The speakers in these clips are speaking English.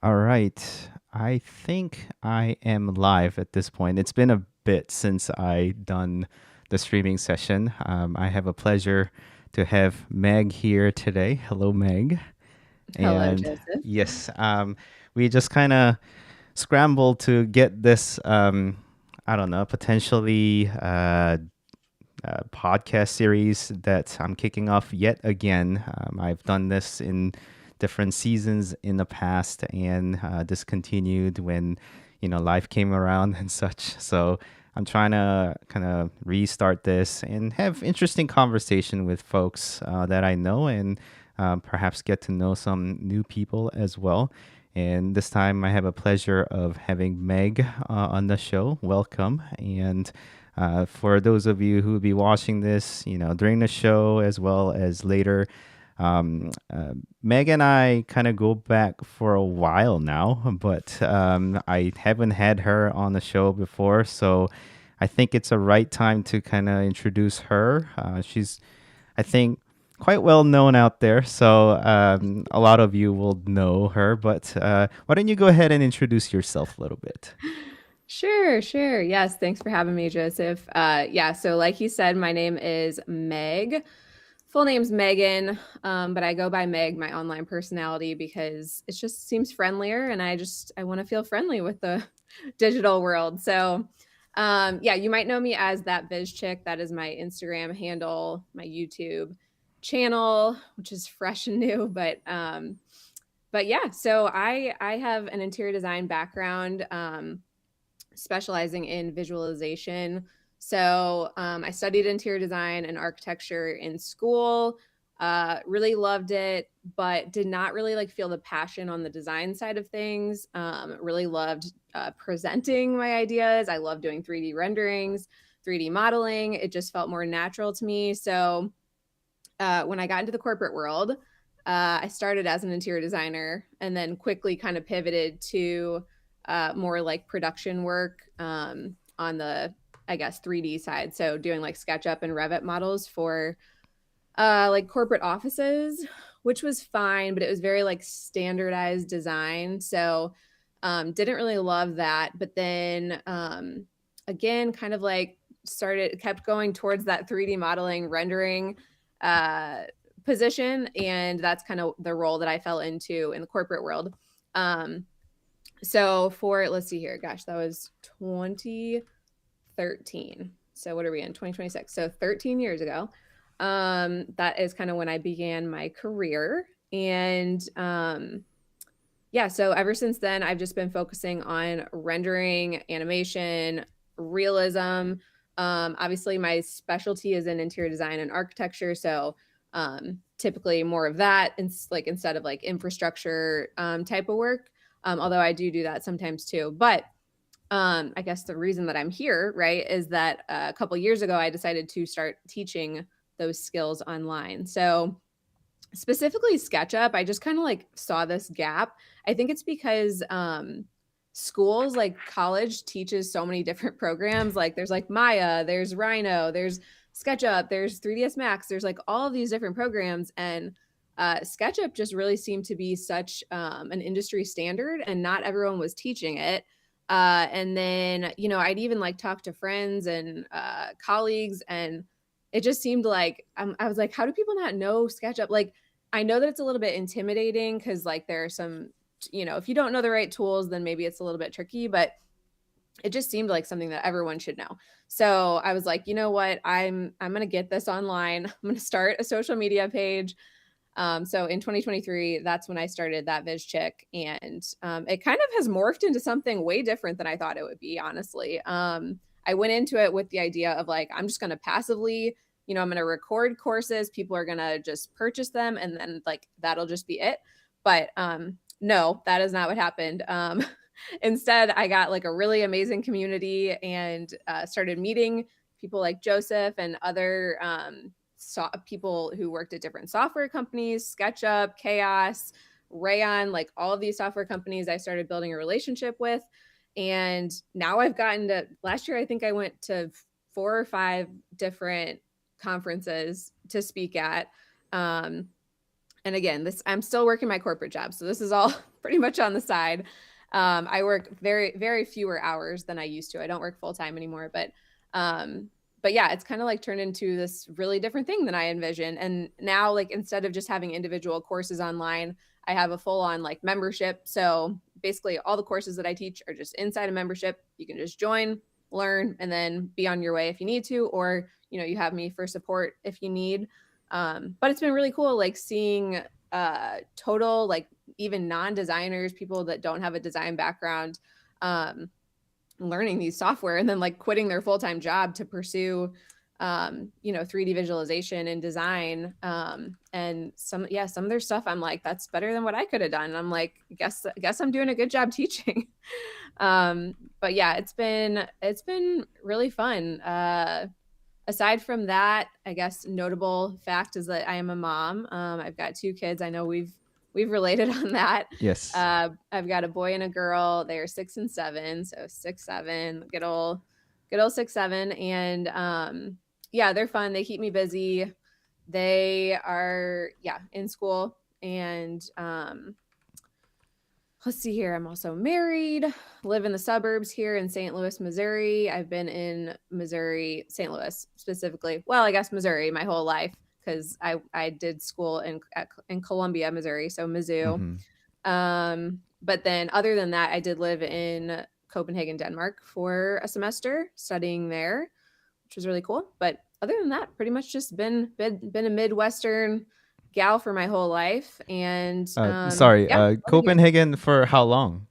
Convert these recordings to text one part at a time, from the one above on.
All right. I think I am live at this point. It's been a bit since I done the streaming session. I have a pleasure to have Meg here today. Hello, Meg. Hello, And Joseph. yes, we just kind of scrambled to get this, I don't know, potentially podcast series that I'm kicking off yet again. I've done this in different seasons in the past and discontinued when life came around and such. So I'm trying to kind of restart this and have interesting conversation with folks that I know and perhaps get to know some new people as well. And this time I have a pleasure of having Meg on the show. Welcome. And for those of you who will be watching this, during the show as well as later, Meg and I kind of go back for a while now, but I haven't had her on the show before, so I think it's a right time to kind of introduce her. She's, I think, quite well known out there, so a lot of you will know her. But why don't you go ahead and introduce yourself a little bit? Sure. Yes, thanks for having me, Joseph. Yeah, so like you said, my name is Meg. Full name's Megan, but I go by Meg, my online personality, because it just seems friendlier, and I want to feel friendly with the digital world. So, yeah, you might know me as that Biz Chick. That is my Instagram handle, my YouTube channel, which is fresh and new, but yeah, so I have an interior design background, specializing in visualization. So I studied interior design and architecture in school. Really loved it, but did not really like feel the passion on the design side of things. Really loved presenting my ideas. I love doing 3D renderings, 3D modeling. It just felt more natural to me. So when I got into the corporate world, I started as an interior designer and then quickly kind of pivoted to more like production work on the, I guess, 3D side. So doing like SketchUp and Revit models for like corporate offices, which was fine, but it was very like standardized design. So didn't really love that. But then again, kind of like kept going towards that 3D modeling, rendering uh, position. And that's kind of the role that I fell into in the corporate world. Um, so for, let's see here, gosh, that was 2013. So what are we in? 2026. So 13 years ago. That is kind of when I began my career. And yeah, so ever since then, I've just been focusing on rendering, animation, realism. Obviously, my specialty is in interior design and architecture, so typically more of that, like instead of like infrastructure type of work. Although I do that sometimes too. But I guess the reason that I'm here, right, is that a couple years ago I decided to start teaching those skills online. So specifically SketchUp, I just kind of like saw this gap. I think it's because schools like college teaches so many different programs. Like there's like Maya, there's Rhino, there's SketchUp, there's 3ds Max, there's like all of these different programs. And SketchUp just really seemed to be such an industry standard, and not everyone was teaching it. And then, I'd even like talk to friends and colleagues, and it just seemed like I was like, how do people not know SketchUp? Like, I know that it's a little bit intimidating because like there are some, if you don't know the right tools, then maybe it's a little bit tricky, but it just seemed like something that everyone should know. So I was like, you know what? I'm going to get this online. I'm going to start a social media page. So in 2023, that's when I started that Viz Chick, and it kind of has morphed into something way different than I thought it would be, honestly. I went into it with the idea of like, I'm just going to passively, I'm going to record courses. People are going to just purchase them, and then like that'll just be it. But no, that is not what happened. Instead, I got like a really amazing community and started meeting people like Joseph and other people who worked at different software companies, SketchUp, Chaos, Rayon, like all of these software companies I started building a relationship with. And now I've gotten to, last year, I think I went to 4 or 5 different conferences to speak at. Um, and again, this I'm still working my corporate job, so this is all pretty much on the side. I work very fewer hours than I used to. I don't work full time anymore, um, but yeah, it's kind of like turned into this really different thing than I envisioned. And now, like instead of just having individual courses online, I have a full on like membership. So basically, all the courses that I teach are just inside a membership. You can just join, learn, and then be on your way if you need to, or you have me for support if you need. But it's been really cool, like seeing total, like even non-designers, people that don't have a design background, um, learning these software and then like quitting their full-time job to pursue 3D visualization and design. And some of their stuff I'm like, that's better than what I could have done. And I'm like, I guess I'm doing a good job teaching. But yeah, it's been really fun. Aside from that, I guess notable fact is that I am a mom. I've got 2 kids. I know we've related on that. Yes. I've got a boy and a girl. They are 6 and 7, so 6, 7, good old 6, 7, and yeah, they're fun. They keep me busy. They are in school, and let's see here. I'm also married, live in the suburbs here in St. Louis, Missouri. I've been in Missouri, St. Louis specifically. Well, I guess Missouri my whole life because I did school in Columbia, Missouri, so Mizzou. Mm-hmm. But then other than that, I did live in Copenhagen, Denmark for a semester studying there, which was really cool. But other than that, pretty much just been a Midwestern gal for my whole life. And Sorry, yeah, love it here. Copenhagen for how long?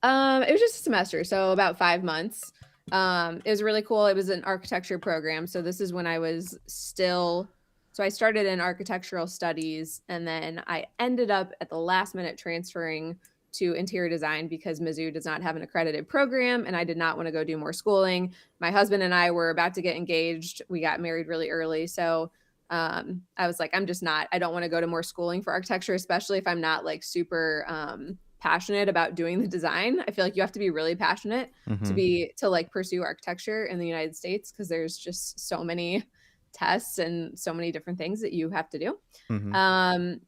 It was just a semester, so about 5 months. It was really cool. It was an architecture program. So this is when I was still, so I started in architectural studies, and then I ended up at the last minute transferring to interior design because Mizzou does not have an accredited program, and I did not want to go do more schooling. My husband and I were about to get engaged. We got married really early, so I was like, I don't want to go to more schooling for architecture, especially if I'm not like super passionate about doing the design. I feel like you have to be really passionate Mm-hmm. to like pursue architecture in the United States because there's just so many tests and so many different things that you have to do. Mm-hmm. Um,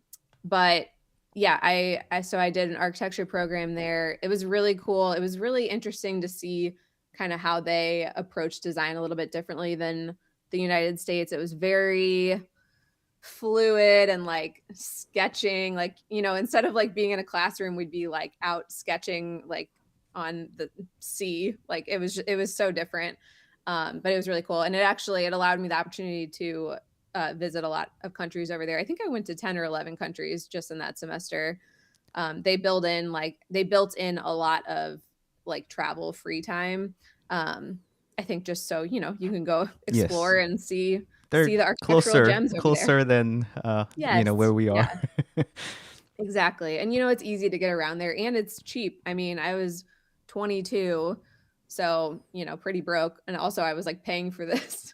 but yeah, I did an architecture program there. It was really cool. It was really interesting to see kind of how they approach design a little bit differently than the United States. It was very fluid and like sketching, like instead of like being in a classroom, we'd be like out sketching like on the sea. Like it was so different. But it was really cool, and it allowed me the opportunity to visit a lot of countries over there. I think I went to 10 or 11 countries just in that semester. They built in a lot of like travel free time. I think just so you can go Yes, explore and see they're the architectural closer gems over there. closer than Yes, where we are. yeah, exactly. And it's easy to get around there and it's cheap. I mean, I was 22, so, pretty broke. And also I was like paying for this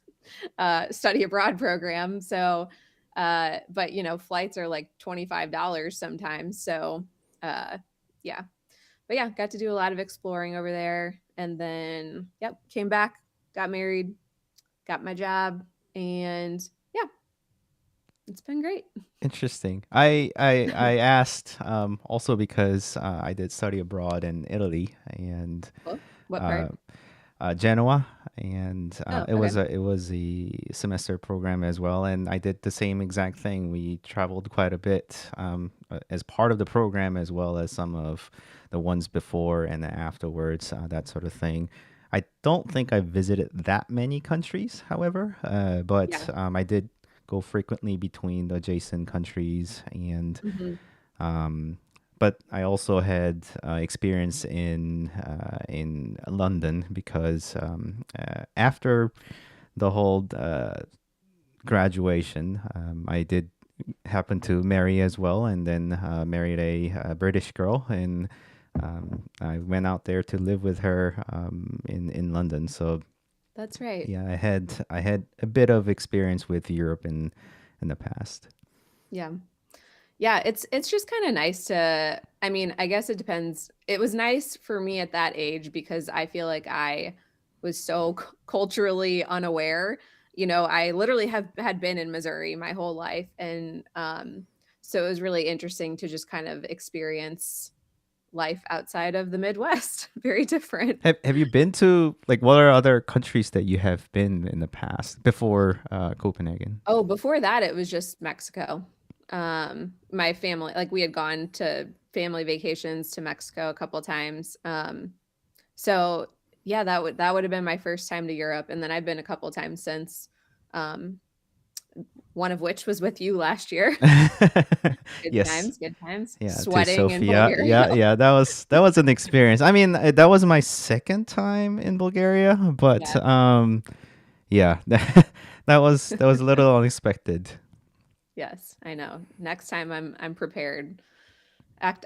study abroad program. So, but flights are like $25 sometimes. So, uh, yeah. But yeah, got to do a lot of exploring over there. And then, yep, came back, got married, got my job, and yeah, it's been great. Interesting. I asked also because I did study abroad in Italy and Cool. What uh, part? Genoa, and Oh, it okay. was a semester program as well. And I did the same exact thing. We traveled quite a bit as part of the program, as well as some of the ones before and afterwards, that sort of thing. I don't think I visited that many countries, however, but Yeah. I did go frequently between the adjacent countries and Mhm. um, but I also had experience in London because after the whole graduation, I did happen to marry as well, and then married a British girl, and I went out there to live with her in London. So That's right. yeah, I had a bit of experience with Europe in the past. Yeah. Yeah, it's just kinda nice to I mean, I guess it depends. It was nice for me at that age because I feel like I was so culturally unaware. I literally have had been in Missouri my whole life, and So it was really interesting to just kind of experience life outside of the Midwest. Very different. Have you been to, like, what are other countries that you have been in the past before Copenhagen? Oh, before that, it was just Mexico. My family, like we had gone to family vacations to Mexico a couple times. So yeah, that would have been my first time to Europe, and then I've been a couple times since. Um, one of which was with you last year. Yes. Good times. Yeah, to Sweating in Sofia. Bulgaria. Yeah, yeah, that was an experience. I mean, that was my second time in Bulgaria, but Yeah. yeah, that was a little unexpected. Yes, I know. Next time I'm prepared.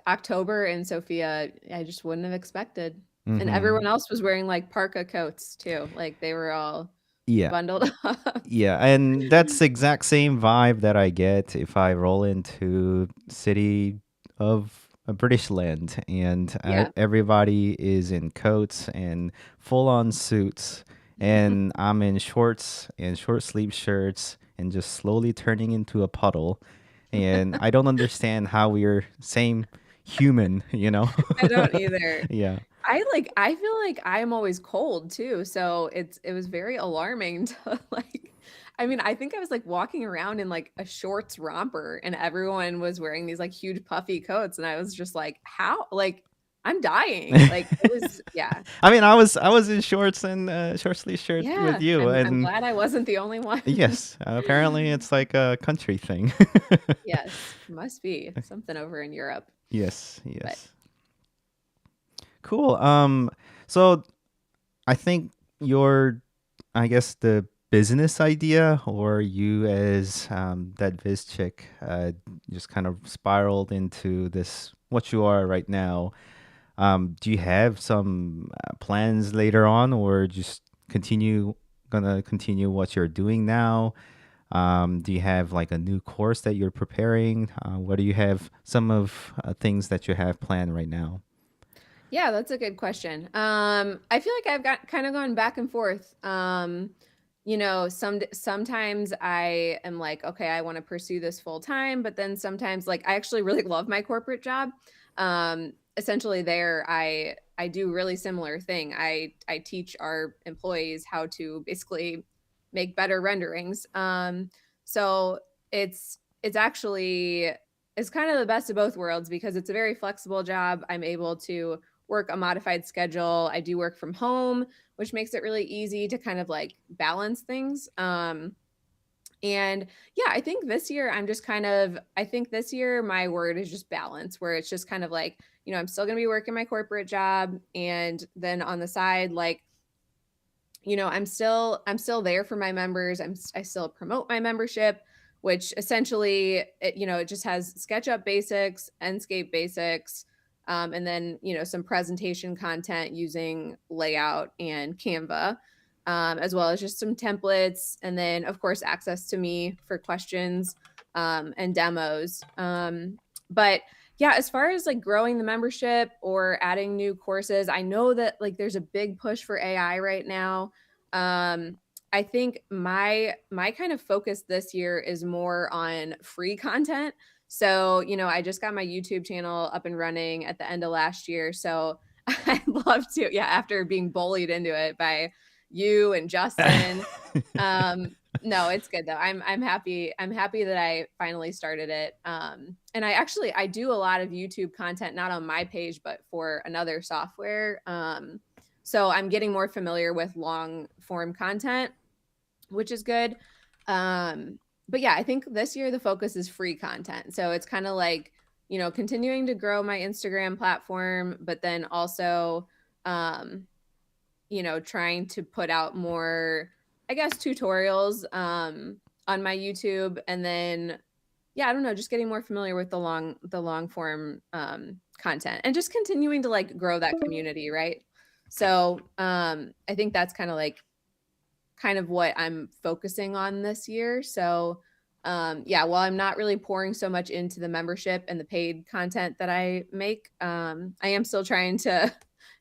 October in Sofia, I just wouldn't have expected. And Hmm. everyone else was wearing like parka coats too. Like they were all Yeah. bundled up. Yeah, and that's the exact same vibe that I get if I roll into city of a British land, and Yeah. everybody is in coats and full on suits, and I'm in shorts and short sleeve shirts and just slowly turning into a puddle, and I don't understand how we're same human, you know? I don't either. Yeah. I feel like I'm always cold too, so it was very alarming to like I mean, I think I was like walking around in like a shorts romper and everyone was wearing these like huge puffy coats and I was just like, "How?" Like I'm dying. Like it was yeah. I mean, I was in shorts and short sleeve shirt with Yeah. you, I'm and glad I wasn't the only one. yes, apparently it's like a country thing. Yes, must be something over in Europe. Yes, But yes. Cool. So I think your, I guess the business idea, or you as that Viz chick, just kind of spiraled into this what you are right now. Do you have some plans later on, or just gonna continue what you're doing now? Do you have like a new course that you're preparing? What do you have? Some of things that you have planned right now? yeah, that's a good question. I feel like I've got kind of gone back and forth. You know, sometimes I am like, okay, I want to pursue this full time, but then sometimes like I actually really love my corporate job. Essentially there I do really similar thing. I teach our employees how to basically make better renderings. So it's actually it's kind of the best of both worlds because it's a very flexible job. I'm able to work a modified schedule. I do work from home, which makes it really easy to kind of like balance things. And yeah, I think this year I think this year my word is just balance, where it's just kind of like, you know, I'm still going to be working my corporate job. And then on the side, like, you know, I'm still there for my members. I still promote my membership, which essentially you know, it just has SketchUp basics, enscape basics, and then, you know, some presentation content using layout and Canva, as well as just some templates, and then of course access to me for questions, and demos. But yeah, as far as like growing the membership or adding new courses, I know that like there's a big push for AI right now. um, I think my kind of focus this year is more on free content. So, you know, I just got my YouTube channel up and running at the end of last year. So I'd love to, yeah, after being bullied into it by you and Justin. No, it's good though. I'm happy. I'm happy that I finally started it. And I do a lot of YouTube content, not on my page, but for another software. So I'm getting more familiar with long form content, which is good. But yeah, I think this year the focus is free content. So it's kind of like, you know, continuing to grow my Instagram platform, but then also, um, you know, trying to put out more, I guess, tutorials on my YouTube, and then yeah, I don't know, just getting more familiar with the long form content and just continuing to like grow that community, right? So I think that's kind of what I'm focusing on this year. So yeah, while I'm not really pouring so much into the membership and the paid content that I make, I am still trying to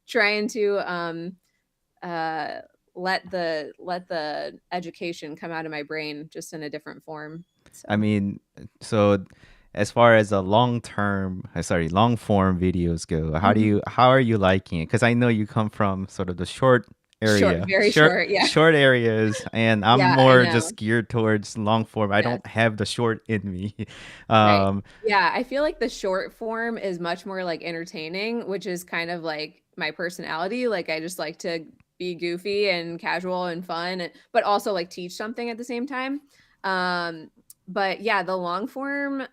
trying to uh, let the education come out of my brain just in a different form. I So mean, so as far as a long form videos go, Mhm. how are you liking it? Because I know you come from sort of the Short, very short, yeah. short areas, and I'm Yeah, I more know. just geared towards long form. I Yes, don't have the short in me. right. um, Yeah, I feel like the short form is much more, like, entertaining, which is kind of, like, my personality, like, I just like to be goofy and casual and fun, but also, like, teach something at the same time. Um, but yeah, the long form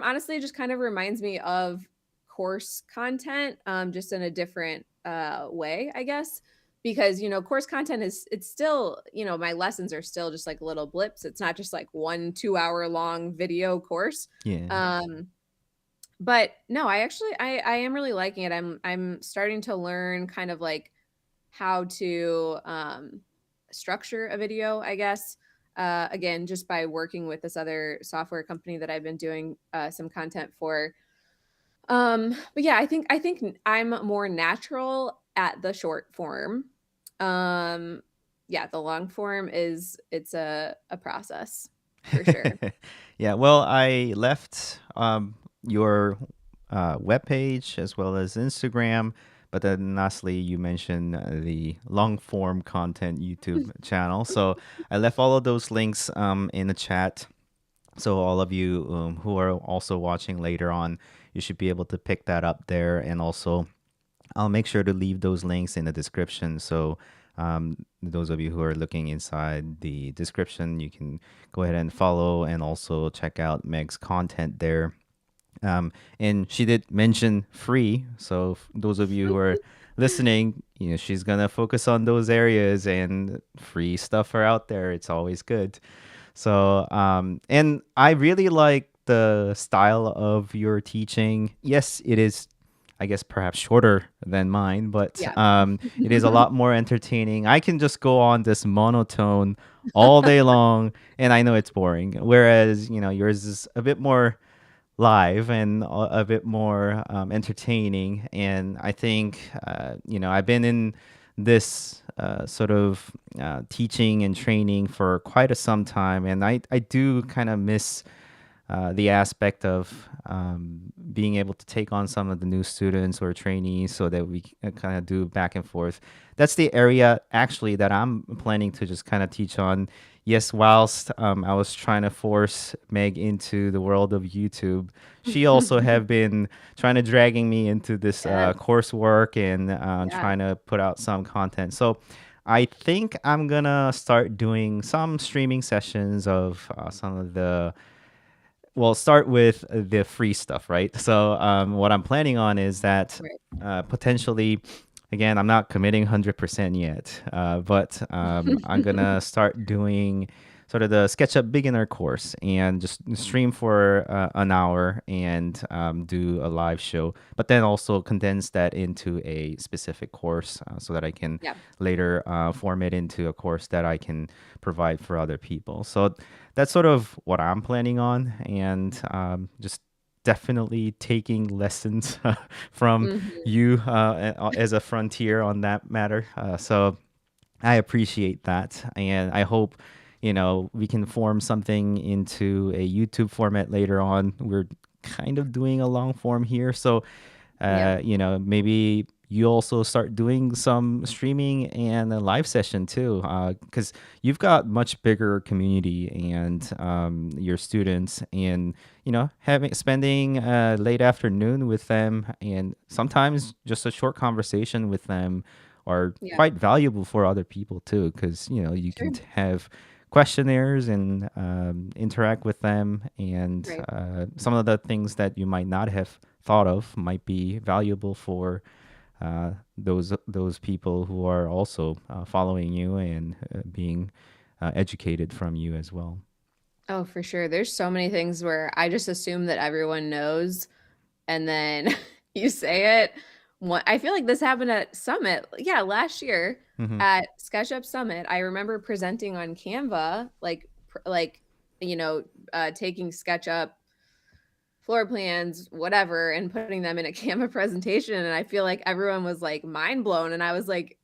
honestly just kind of reminds me of course content, just in a different way, I guess. Because course content is it's still my lessons are still just like little blips. It's not just like 1 2 hour long video course. yeah. Um, but no, I am really liking it. I'm starting to learn kind of like how to structure a video, I guess. Again, just by working with this other software company that I've been doing some content for. But yeah, I'm more natural at the short form. Um, yeah, the long form it's a process for sure. Yeah, well, I left your webpage as well as Instagram, but then lastly, you mentioned the long form content YouTube channel. So I left all of those links in the chat. So all of you who are also watching later on, you should be able to pick that up there. And also, I'll make sure to leave those links in the description. So those of you who are looking inside the description, you can go ahead and follow and also check out Meg's content there. And she did mention free. So those of you who are listening, she's gonna focus on those areas, and free stuff are out there. It's always good. So, and I really like the style of your teaching. Yes, it is, I guess, perhaps shorter than mine, but Yeah. it is a lot more entertaining. I can just go on this monotone all day long, and I know it's boring. Whereas, yours is a bit more live and a bit more entertaining. And I think, I've been in this sort of teaching and training for quite some time, and I do kind of miss the aspect of being able to take on some of the new students or trainees so that we kind of do back and forth. That's the area actually that I'm planning to just kind of teach on. Yes, whilst I was trying to force Meg into the world of YouTube, she also have been trying to dragging me into this Yes. coursework and Yeah. trying to put out some content. So I think I'm gonna start doing some streaming sessions of some of the well, start with the free stuff, right? So, what I'm planning on is that Right. potentially, again, I'm not committing 100% yet, but I'm gonna start doing sort of the SketchUp beginner course and just stream for an hour and do a live show, but then also condense that into a specific course so that I can Yeah. later form it into a course that I can provide for other people. So that's sort of what I'm planning on, and just definitely taking lessons from Mhm. you as a frontier on that matter. So I appreciate that, and I hope we can form something into a YouTube format later on. We're kind of doing a long form here, so Yep. maybe you also start doing some streaming and a live session too, because you've got much bigger community and your students, and having spending late afternoon with them, and sometimes just a short conversation with them are Yeah. quite valuable for other people too, because you can True. have questionnaires and interact with them, and Right. some of the things that you might not have thought of might be valuable for those people who are also following you and being educated from you as well. Oh, for sure. There's so many things where I just assume that everyone knows, and then you say it. I feel like this happened at Summit. Yeah, last year Hmm. at SketchUp Summit, I remember presenting on Canva, you know, taking SketchUp floor plans, whatever, and putting them in a Canva presentation. And I feel like everyone was like mind blown. And I was like,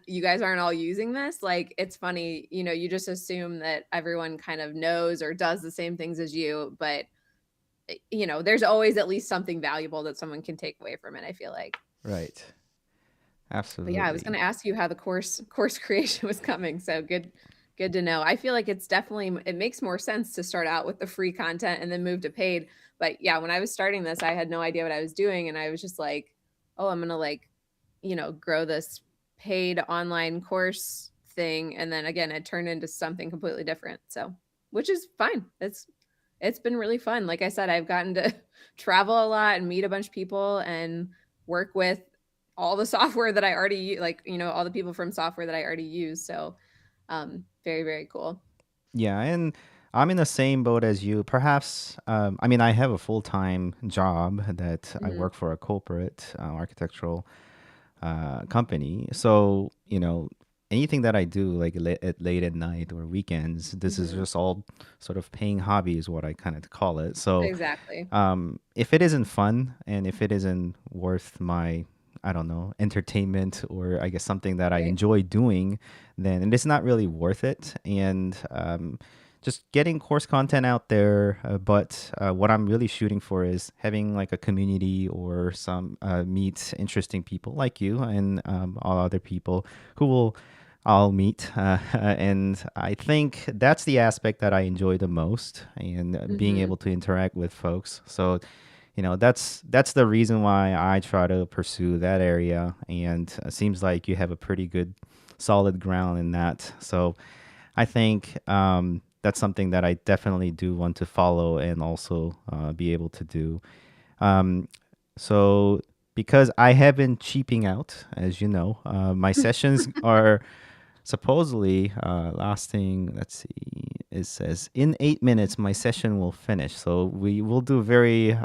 You guys aren't all using this?" Like, it's funny, you just assume that everyone kind of knows or does the same things as you, but there's always at least something valuable that someone can take away from it, I feel like. Right. But yeah, I was Absolutely. going to ask you how the course creation was coming. So good to know. I feel like it's definitely it makes more sense to start out with the free content and then move to paid. But yeah, when I was starting this, I had no idea what I was doing and I was just like, "Oh, I'm going to like, grow this paid online course thing." And then again, it turned into something completely different. So, which is fine. It's been really fun. Like I said, I've gotten to travel a lot and meet a bunch of people and work with all the software that I already like, all the people from software that I already use. So, very, very cool. Yeah, and I'm in the same boat as you. Perhaps, I mean, I have a full-time job that I Mhm. work for a corporate architectural company. So, anything that I do like late at night or weekends, this is Mhm. just all sort of paying hobby is what I kind of call it. So, Exactly. if it isn't fun and if it isn't worth my, I don't know, entertainment or I guess something that I Right. enjoy doing, then it's not really worth it. And just getting course content out there. But what I'm really shooting for is having like a community or some meet interesting people like you and all other people who will I'll meet. And I think that's the aspect that I enjoy the most and being Mhm. able to interact with folks. So, that's the reason why I try to pursue that area. And it seems like you have a pretty good, solid ground in that. So I think that's something that I definitely do want to follow and also be able to do. Um, so because I have been cheaping out, as you know, my sessions are supposedly lasting, let's see, it says in 8 minutes my session will finish. So we will do very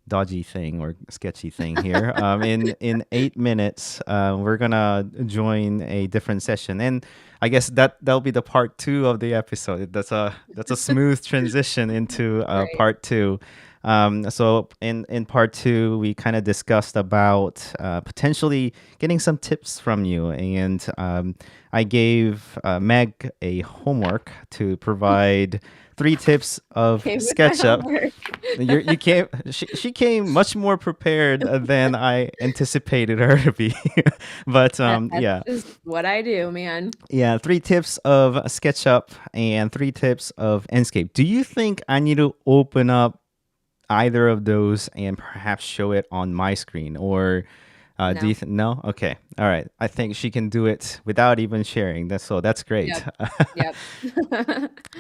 dodgy thing or sketchy thing here. In 8 minutes, we're gonna join a different session, and I guess that'll be the part two of the episode. That's a smooth transition into Right. part two. So in part two, we kind of discussed about potentially getting some tips from you, and I gave Meg a homework to provide 3 tips of Came with my SketchUp. homework. You came. She came much more prepared than I anticipated her to be. But That's yeah, just what I do, man. yeah. 3 tips of SketchUp and 3 tips of Enscape. Do you think I need to open up either of those and perhaps show it on my screen, or do you No. think no? Okay, all right. I think she can do it without even sharing. That's great. Yep.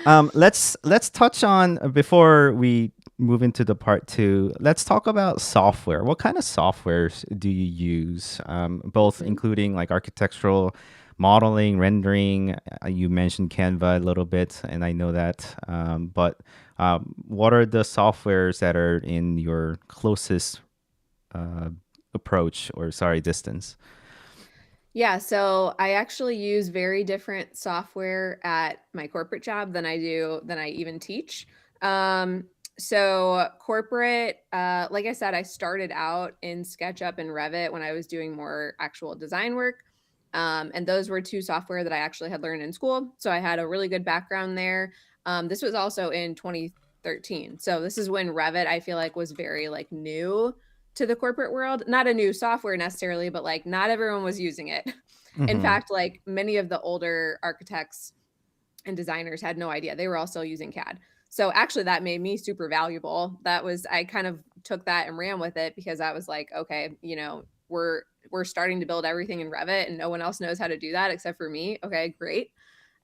Yep. Let's touch on before we move into the part two. Let's talk about software. What kind of softwares do you use? Both Mhm. including like architectural modeling, rendering. You mentioned Canva a little bit, and I know that. But what are the softwares that are in your closest uh, approach, or sorry, distance? Yeah, so I actually use very different software at my corporate job than I even teach. So corporate, like I said, I started out in SketchUp and Revit when I was doing more actual design work. And those were two software that I actually had learned in school. So I had a really good background there. This was also in 2013. So this is when Revit, I feel like, was very like new to the corporate world. Not a new software necessarily, but like not everyone was using it. In Mm-hmm. fact, like many of the older architects and designers had no idea. They were all still using CAD. So actually that made me super valuable. That was I kind of took that and ran with it because I was like, okay, we're starting to build everything in Revit and no one else knows how to do that except for me. Okay, great.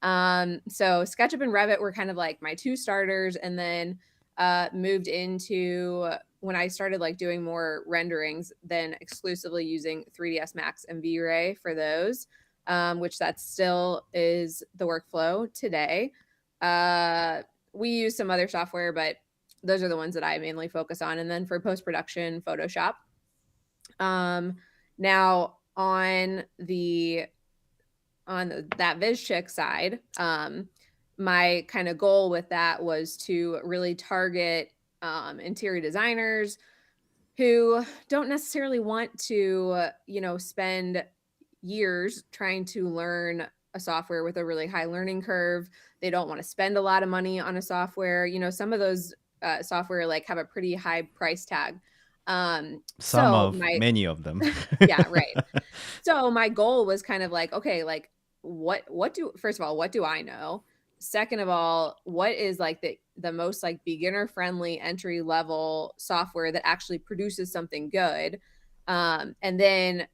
So SketchUp and Revit were kind of like my two starters, and then moved into when I started like doing more renderings, then exclusively using 3ds Max and V-Ray for those, which that still is the workflow today. Uh, we use some other software, but those are the ones that I mainly focus on. And then for post production, Photoshop. Um, Now that VizChick side, my kind of goal with that was to really target interior designers who don't necessarily want to, spend years trying to learn a software with a really high learning curve. They don't want to spend a lot of money on a software. Some of those software like have a pretty high price tag. Some So of my many of them. yeah, right. So my goal was kind of like, okay, like what do first of all, what do I know? Second of all, what is like the most like beginner friendly entry level software that actually produces something good? And then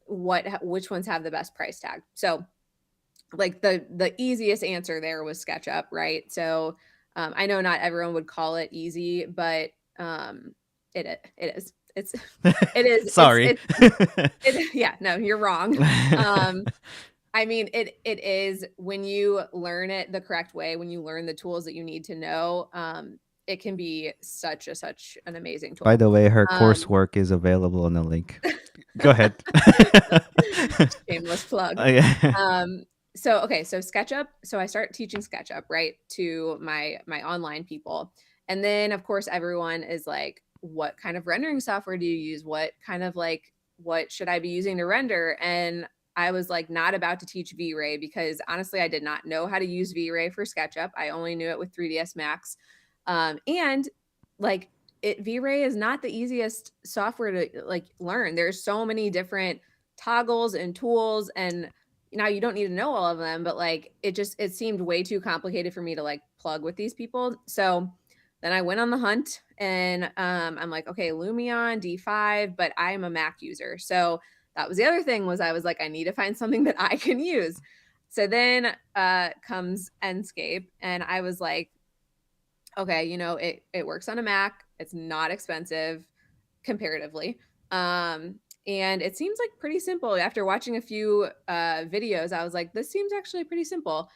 which ones have the best price tag? So like the easiest answer there was SketchUp, right? So I know not everyone would call it easy, but it is. It's it is. Sorry. Yeah, no, you're wrong. Um, I mean, it is when you learn it the correct way, when you learn the tools that you need to know, it can be such an amazing By tool. the way, her Um, coursework is available in the link. Go ahead. Shameless plug. Yeah. Um, so okay, so SketchUp. So I start teaching SketchUp, right, to my online people. And then of course everyone is like, what kind of rendering software do you use? What kind of like what should I be using to render? And I was like not about to teach V-Ray because honestly I did not know how to use V-Ray for SketchUp. I only knew it with 3ds Max. And like V-Ray is not the easiest software to like learn. There's so many different toggles and tools, and now you don't need to know all of them, but like it seemed way too complicated for me to like plug with these people. So then I went on the hunt, and I'm like, okay, Lumion D5, but I am a Mac user. So that was the other thing, was I was like, I need to find something that I can use. So then comes Enscape, and I was like, okay, it works on a Mac. It's not expensive comparatively. And it seems like pretty simple. After watching a few videos, I was like, this seems actually pretty simple.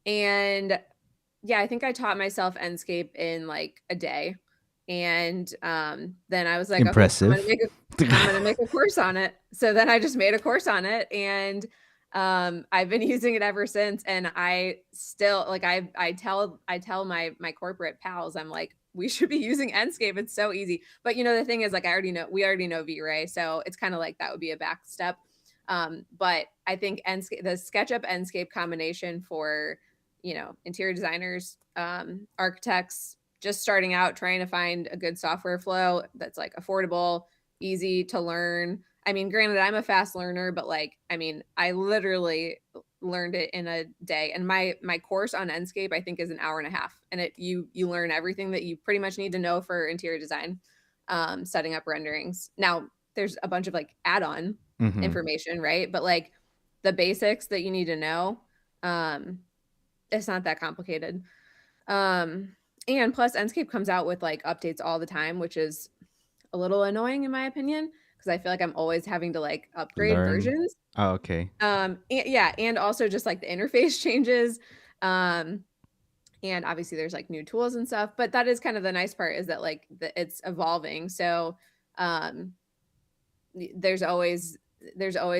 And yeah, I think I taught myself Enscape in like a day. And then I was like, okay, Impressive. I'm gonna make a course on it. So then I just made a course on it, and I've been using it ever since. And I still like I tell my corporate pals, I'm like, we should be using Enscape. It's so easy. But the thing is, like, we already know V-Ray, so it's kind of like that would be a back step. But I think Enscape, the SketchUp Enscape combination for interior designers, architects just starting out trying to find a good software flow that's like affordable, easy to learn. I mean, granted, I'm a fast learner, but like, I mean, I literally learned it in a day. And my course on Enscape, I think, is an hour and a half. And you learn everything that you pretty much need to know for interior design, setting up renderings. Now, there's a bunch of like add-on Hmm. information, right? But like the basics that you need to know, um, it's not that complicated. Um, and plus Enscape comes out with like updates all the time, which is a little annoying in my opinion, because I feel like I'm always having to like upgrade Learn. versions. Oh, okay. Yeah, and also just like the interface changes. Um, and obviously there's like new tools and stuff, but that is kind of the nice part, is that like it's evolving. So um there's always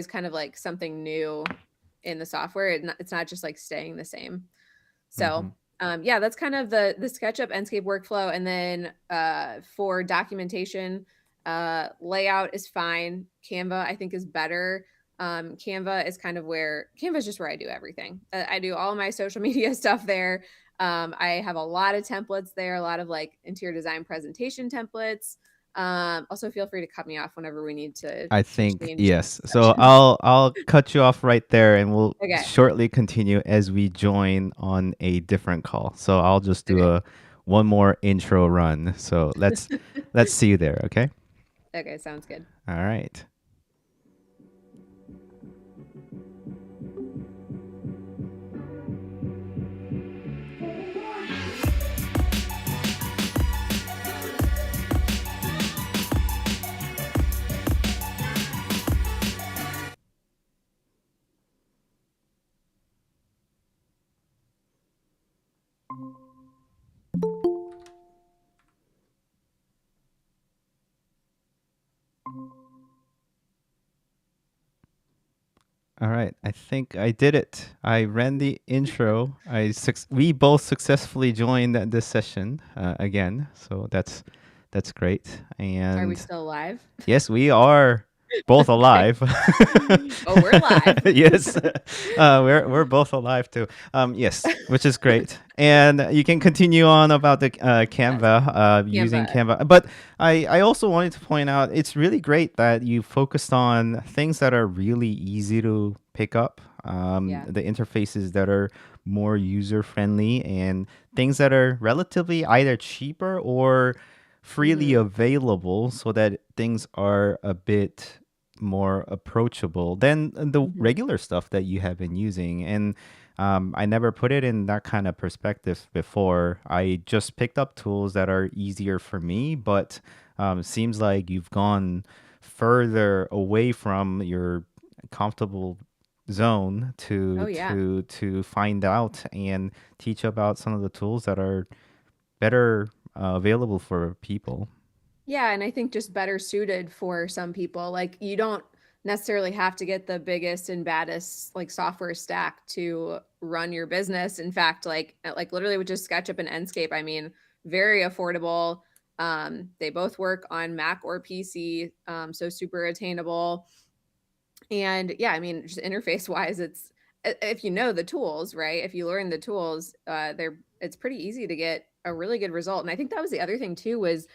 kind of like something new in the software. It's not just like staying the same. So, Hmm. yeah, that's kind of the SketchUp Enscape workflow. And then for documentation, layout is fine. Canva, I think, is better. Canva is just where I do everything. I do all my social media stuff there. I have a lot of templates there, a lot of like interior design presentation templates. Also, feel free to cut me off whenever we need to I think change yes. So sections. I'll cut you off right there, and we'll Okay. shortly continue as we join on a different call. So I'll just do Okay. a one more intro run. So let's see you there, okay? Okay. Sounds good. All right. All right. I think I did it. I ran the intro. We both successfully joined this session again. So that's great. Are we And still live? yes, we are. both Okay. alive. Oh, we're live. Yes, we're both alive too. Yes, which is great. And you can continue on about the Yes. Canva, using Canva. Canva. But I also wanted to point out it's really great that you focused on things that are really easy to pick up. Yeah. The interfaces that are more user friendly and things that are relatively either cheaper or freely Mhm. available so that things are a bit more approachable than the Mhm. regular stuff that you have been using. And I never put it in that kind of perspective before. I just picked up tools that are easier for me, but seems like you've gone further away from your comfortable zone Oh, to yeah. find out and teach about some of the tools that are better available for people. Yeah, and I think just better suited for some people. Like you don't necessarily have to get the biggest and baddest like software stack to run your business. In fact, like literally with just SketchUp and Enscape, I mean, very affordable. They both work on Mac or PC, so super attainable. And yeah, I mean, just interface wise, it's if you know the tools, right? If you learn the tools, they're it's pretty easy to get a really good result. And I think that was the other thing too was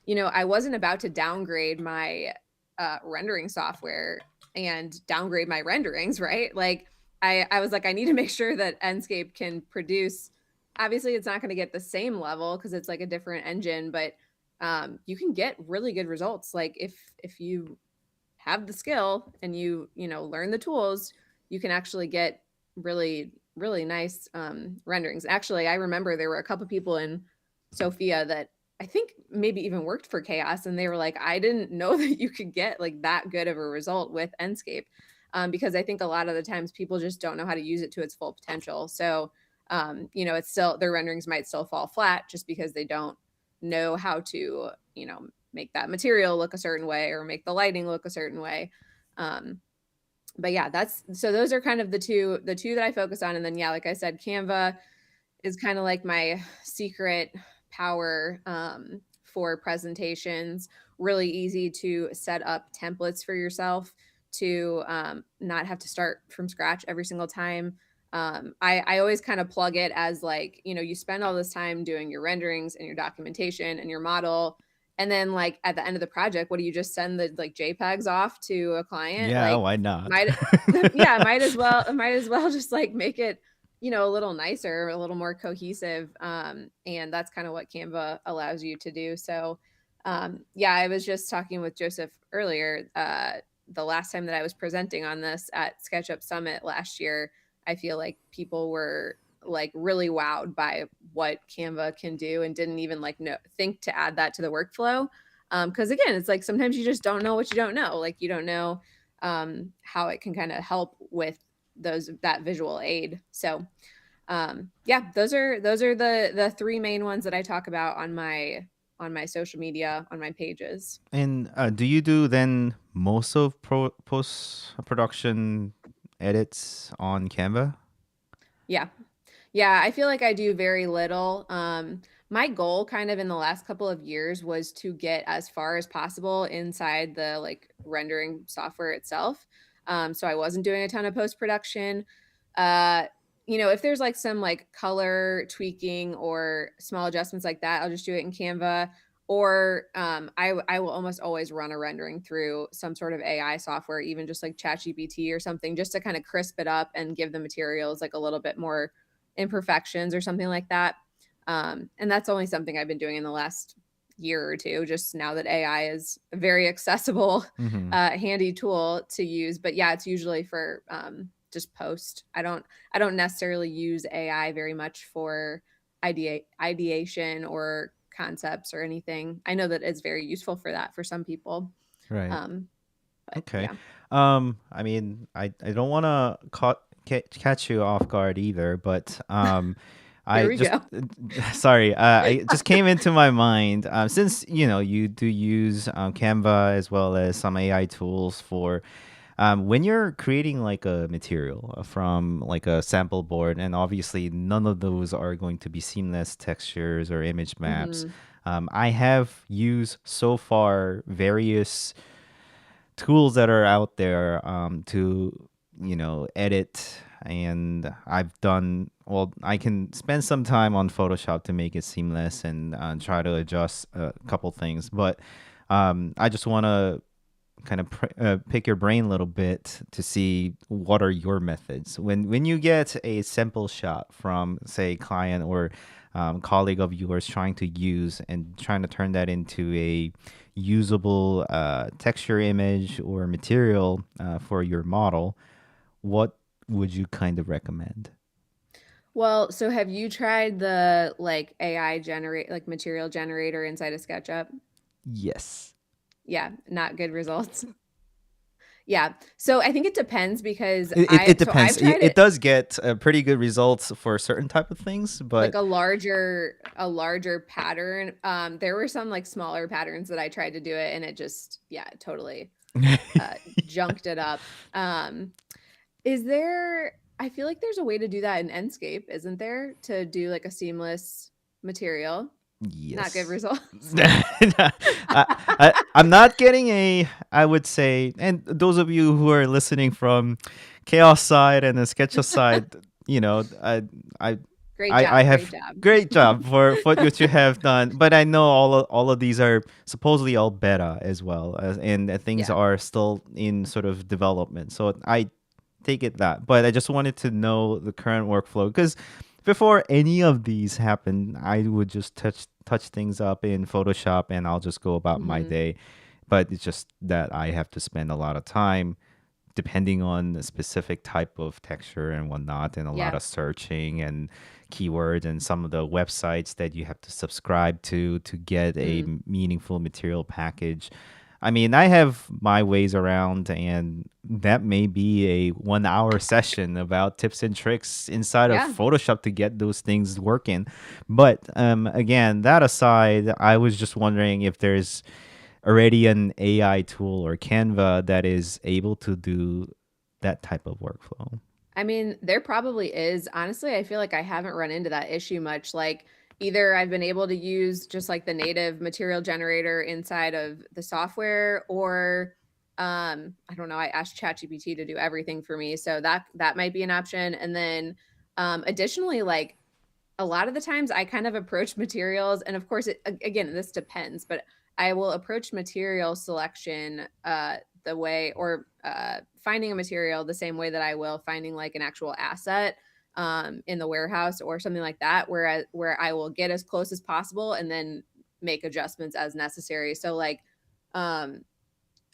I wasn't about to downgrade my rendering software and downgrade my renderings, right? Like I was like, I need to make sure that Enscape can produce. Obviously, it's not going to get the same level because it's like a different engine, but you can get really good results. Like if you have the skill and you learn the tools, you can actually get really nice renderings. Actually, I remember there were a couple people in Sophia that I think maybe even worked for Chaos, and they were like, I didn't know that you could get like that good of a result with Enscape, because I think a lot of the times people just don't know how to use it to its full potential. So it's still their renderings might still fall flat just because they don't know how to make that material look a certain way or make the lighting look a certain way. Um, but yeah, that's so those are kind of the two that I focus on. And then yeah, like I said, Canva is kind of like my secret power for presentations. Really easy to set up templates for yourself to not have to start from scratch every single time. I always kind of plug it as like, you spend all this time doing your renderings and your documentation and your model. And then like at the end of the project, what do you just send the like JPEGs off to a client? Yeah, Like why not? might yeah, might as well just like make it a little nicer, a little more cohesive. And that's kind of what Canva allows you to do. So, yeah, I was just talking with Joseph earlier. The last time that I was presenting on this at SketchUp Summit last year, I feel like people were like really wowed by what Canva can do and didn't even like think to add that to the workflow. Because again, it's like sometimes you just don't know what you don't know. Like you don't know how it can kind of help with that visual aid. So yeah, those are the three main ones that I talk about on my social media on my pages. And do you do then most of post production edits on Canva? Yeah. Yeah, I feel like I do very little. My goal kind of in the last couple of years was to get as far as possible inside the like rendering software itself. So I wasn't doing a ton of post production. Uh, if there's like some like color tweaking or small adjustments like that, I'll just do it in Canva. Or I will almost always run a rendering through some sort of AI software, even just like ChatGPT or something, just to kind of crisp it up and give the materials like a little bit more imperfections or something like that. And that's only something I've been doing in the last year or two, just now that AI is a very accessible, Mm-hmm. handy tool to use. But yeah, it's usually for just post. I don't necessarily use AI very much for ideation or concepts or anything. I know that it's very useful for that for some people. Right. Um, but Okay. yeah, I mean, I don't want to catch you off guard either, but here I we just go. sorry, I just came into my mind since you do use Canva as well as some AI tools for when you're creating like a material from like a sample board, and obviously none of those are going to be seamless textures or image maps. Hmm. I have used so far various tools that are out there to edit, and I've done well. I can spend some time on Photoshop to make it seamless and try to adjust a couple things, but I just want to kind of pick your brain a little bit to see what are your methods when you get a simple shot from, say, client or colleague of yours trying to use and trying to turn that into a usable texture image or material for your model. What would you kind of recommend? Well, so have you tried the like AI generate like material generator inside of SketchUp? Yes. Yeah, not good results. Yeah. So I think it depends because It I've depends. tried It it does get pretty good results for certain type of things, like but a larger pattern. There were some like smaller patterns that I tried to do it and it just yeah, totally junked it up. Is there I feel like there's a way to do that in Enscape, isn't there? To do like a seamless material. Not good yes. results. I'm not getting I would say, and those of you who are listening from chaos side and the sketch side, you know, I, Great I job. Great have job. great job for what you have done, but I know all of these are supposedly all beta as well, and things Yeah. are still in sort of development. So I take it that, but I just wanted to know the current workflow because before any of these happen, I would just touch things up in Photoshop and I'll just go about my Mhm. day. But it's just that I have to spend a lot of time depending on the specific type of texture and whatnot, and a lot Yeah. of searching and keywords and some of the websites that you have to subscribe to get a Mhm. meaningful material package. I mean, I have my ways around, and that may be a 1 hour session about tips and tricks inside of Yeah. Photoshop to get those things working. But again, that aside, I was just wondering if there's already an AI tool or Canva that is able to do that type of workflow. I mean, there probably is. Honestly, I feel like I haven't run into that issue much. Like, either I've been able to use just like the native material generator inside of the software, or I don't know, I asked ChatGPT to do everything for me. So that might be an option. And then additionally, like a lot of the times I kind of approach materials, and of course, again, this depends, but I will approach material selection the way, or finding a material the same way that I will finding like an actual asset in the warehouse or something like that, where I will get as close as possible and then make adjustments as necessary. So like um,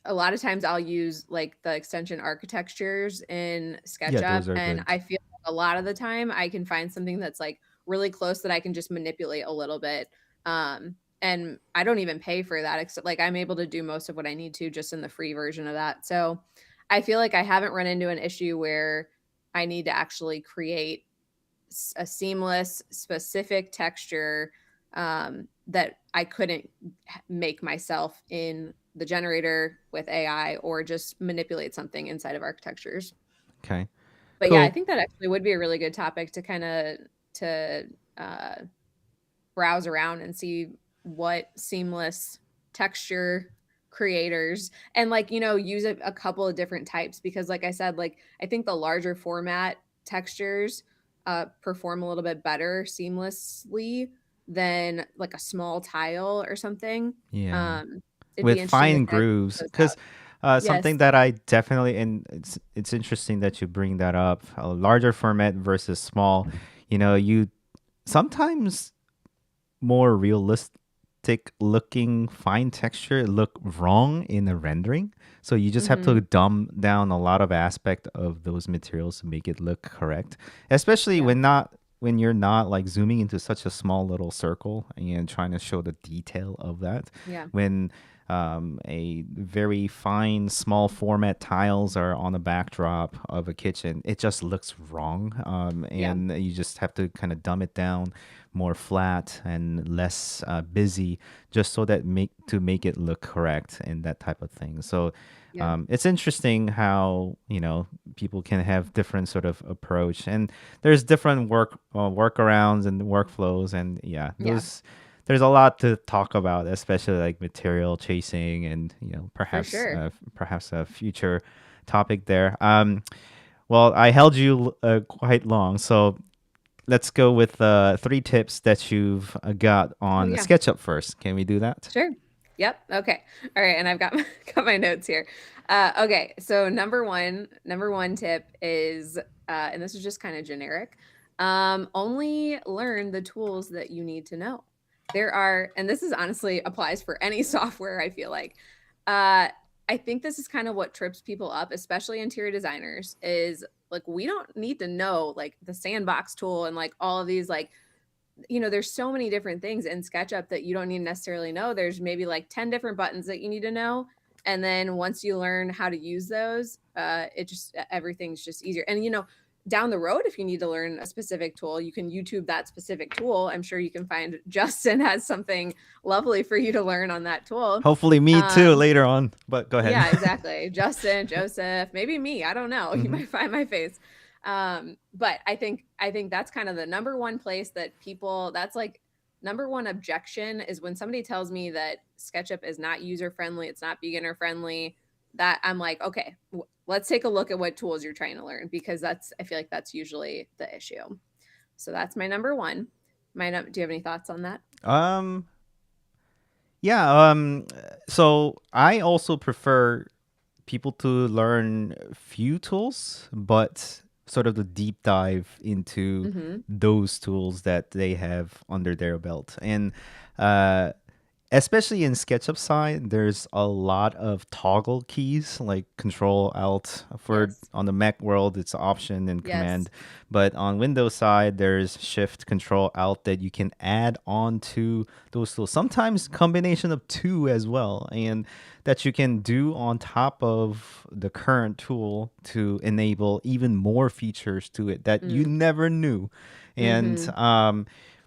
a lot of times I'll use like the extension architectures in Yeah, SketchUp, those are and good. I feel like a lot of the time I can find something that's like really close that I can just manipulate a little bit. And I don't even pay for that, except like I'm able to do most of what I need to just in the free version of that. So I feel like I haven't run into an issue where I need to actually create a seamless, specific texture that I couldn't make myself in the generator with AI, or just manipulate something inside of architectures. Okay, But yeah, I cool. think that actually would be a really good topic to kind of to uh, browse around and see what seamless texture creators, and like use a couple of different types, because like I said, like I think the larger format textures perform a little bit better seamlessly than like a small tile or something. Yeah, um it'd be with interesting to fine kind of test grooves, those because out. something Yes. that I definitely, and it's interesting that you bring that up. A larger format versus small. You sometimes more realistic looking fine texture look wrong in the rendering. So you just have to Hmm. dumb down a lot of aspect of those materials to make it look correct. Especially Yeah. when you're not like zooming into such a small little circle and trying to show the detail of that. Yeah. When a very fine small format tiles are on the backdrop of a kitchen, it just looks wrong, Yeah. and you just have to kind of dumb it down more flat and less busy, just so that make it look correct and that type of thing. So Yeah. it's interesting how people can have different sort of approach, and there's different workarounds and workflows, and yeah, Yeah. there's a lot to talk about, especially like material chasing and For sure. perhaps a future topic there. Well, I held you quite long, so let's go with 3 tips that you've got Oh on the yeah. SketchUp first. Can we do that? Sure. Yep. Okay. All right. And I've got got my notes here. Okay. So number one tip is, and this is just kind of generic. Only learn the tools that you need to know. There are, and this is honestly applies for any software. I feel like, uh, I think this is kind of what trips people up, especially interior designers. Is like we don't need to know like the sandbox tool and like all of these like there's so many different things in SketchUp that you don't need to necessarily know. There's maybe like 10 different buttons that you need to know. And then once you learn how to use those, it just everything's just easier. And down the road, if you need to learn a specific tool, you can YouTube that specific tool. I'm sure you can find Justin has something lovely for you to learn on that tool. Hopefully, me too Um, later on. But go ahead. yeah, exactly. Justin, Joseph, maybe me. I don't know. You Hmm. might find my face. But I think that's kind of the number one place that people that's like number one objection is when somebody tells me that SketchUp is not user friendly, it's not beginner friendly, that I'm like, okay, let's take a look at what tools you're trying to learn because I feel like that's usually the issue. So that's my number one. Do you have any thoughts on that? Um, yeah. So I also prefer people to learn few tools, but sort of the deep dive into Mm-hmm. those tools that they have under their belt. And uh, especially in SketchUp side, there's a lot of toggle keys like Control Alt for Yes. on the Mac world. It's Option and Yes. Command, but on Windows side, there's Shift Control Alt that you can add on to those tools. Sometimes combination of two as well, and that you can do on top of the current tool to enable even more features to it that you Mm. never knew. And Mm-hmm.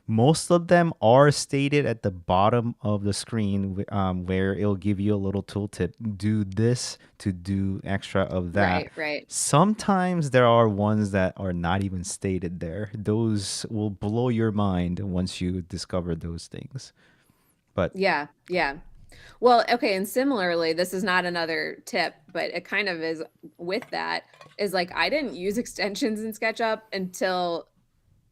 most of them are stated at the bottom of the screen, where it'll give you a little tooltip. Do this to do extra of that. Right, right. Sometimes there are ones that are not even stated there. Those will blow your mind once you discover those things. But Yeah, yeah. Well, okay, and similarly, this is not another tip, but it kind of is with that, is like I didn't use extensions in SketchUp until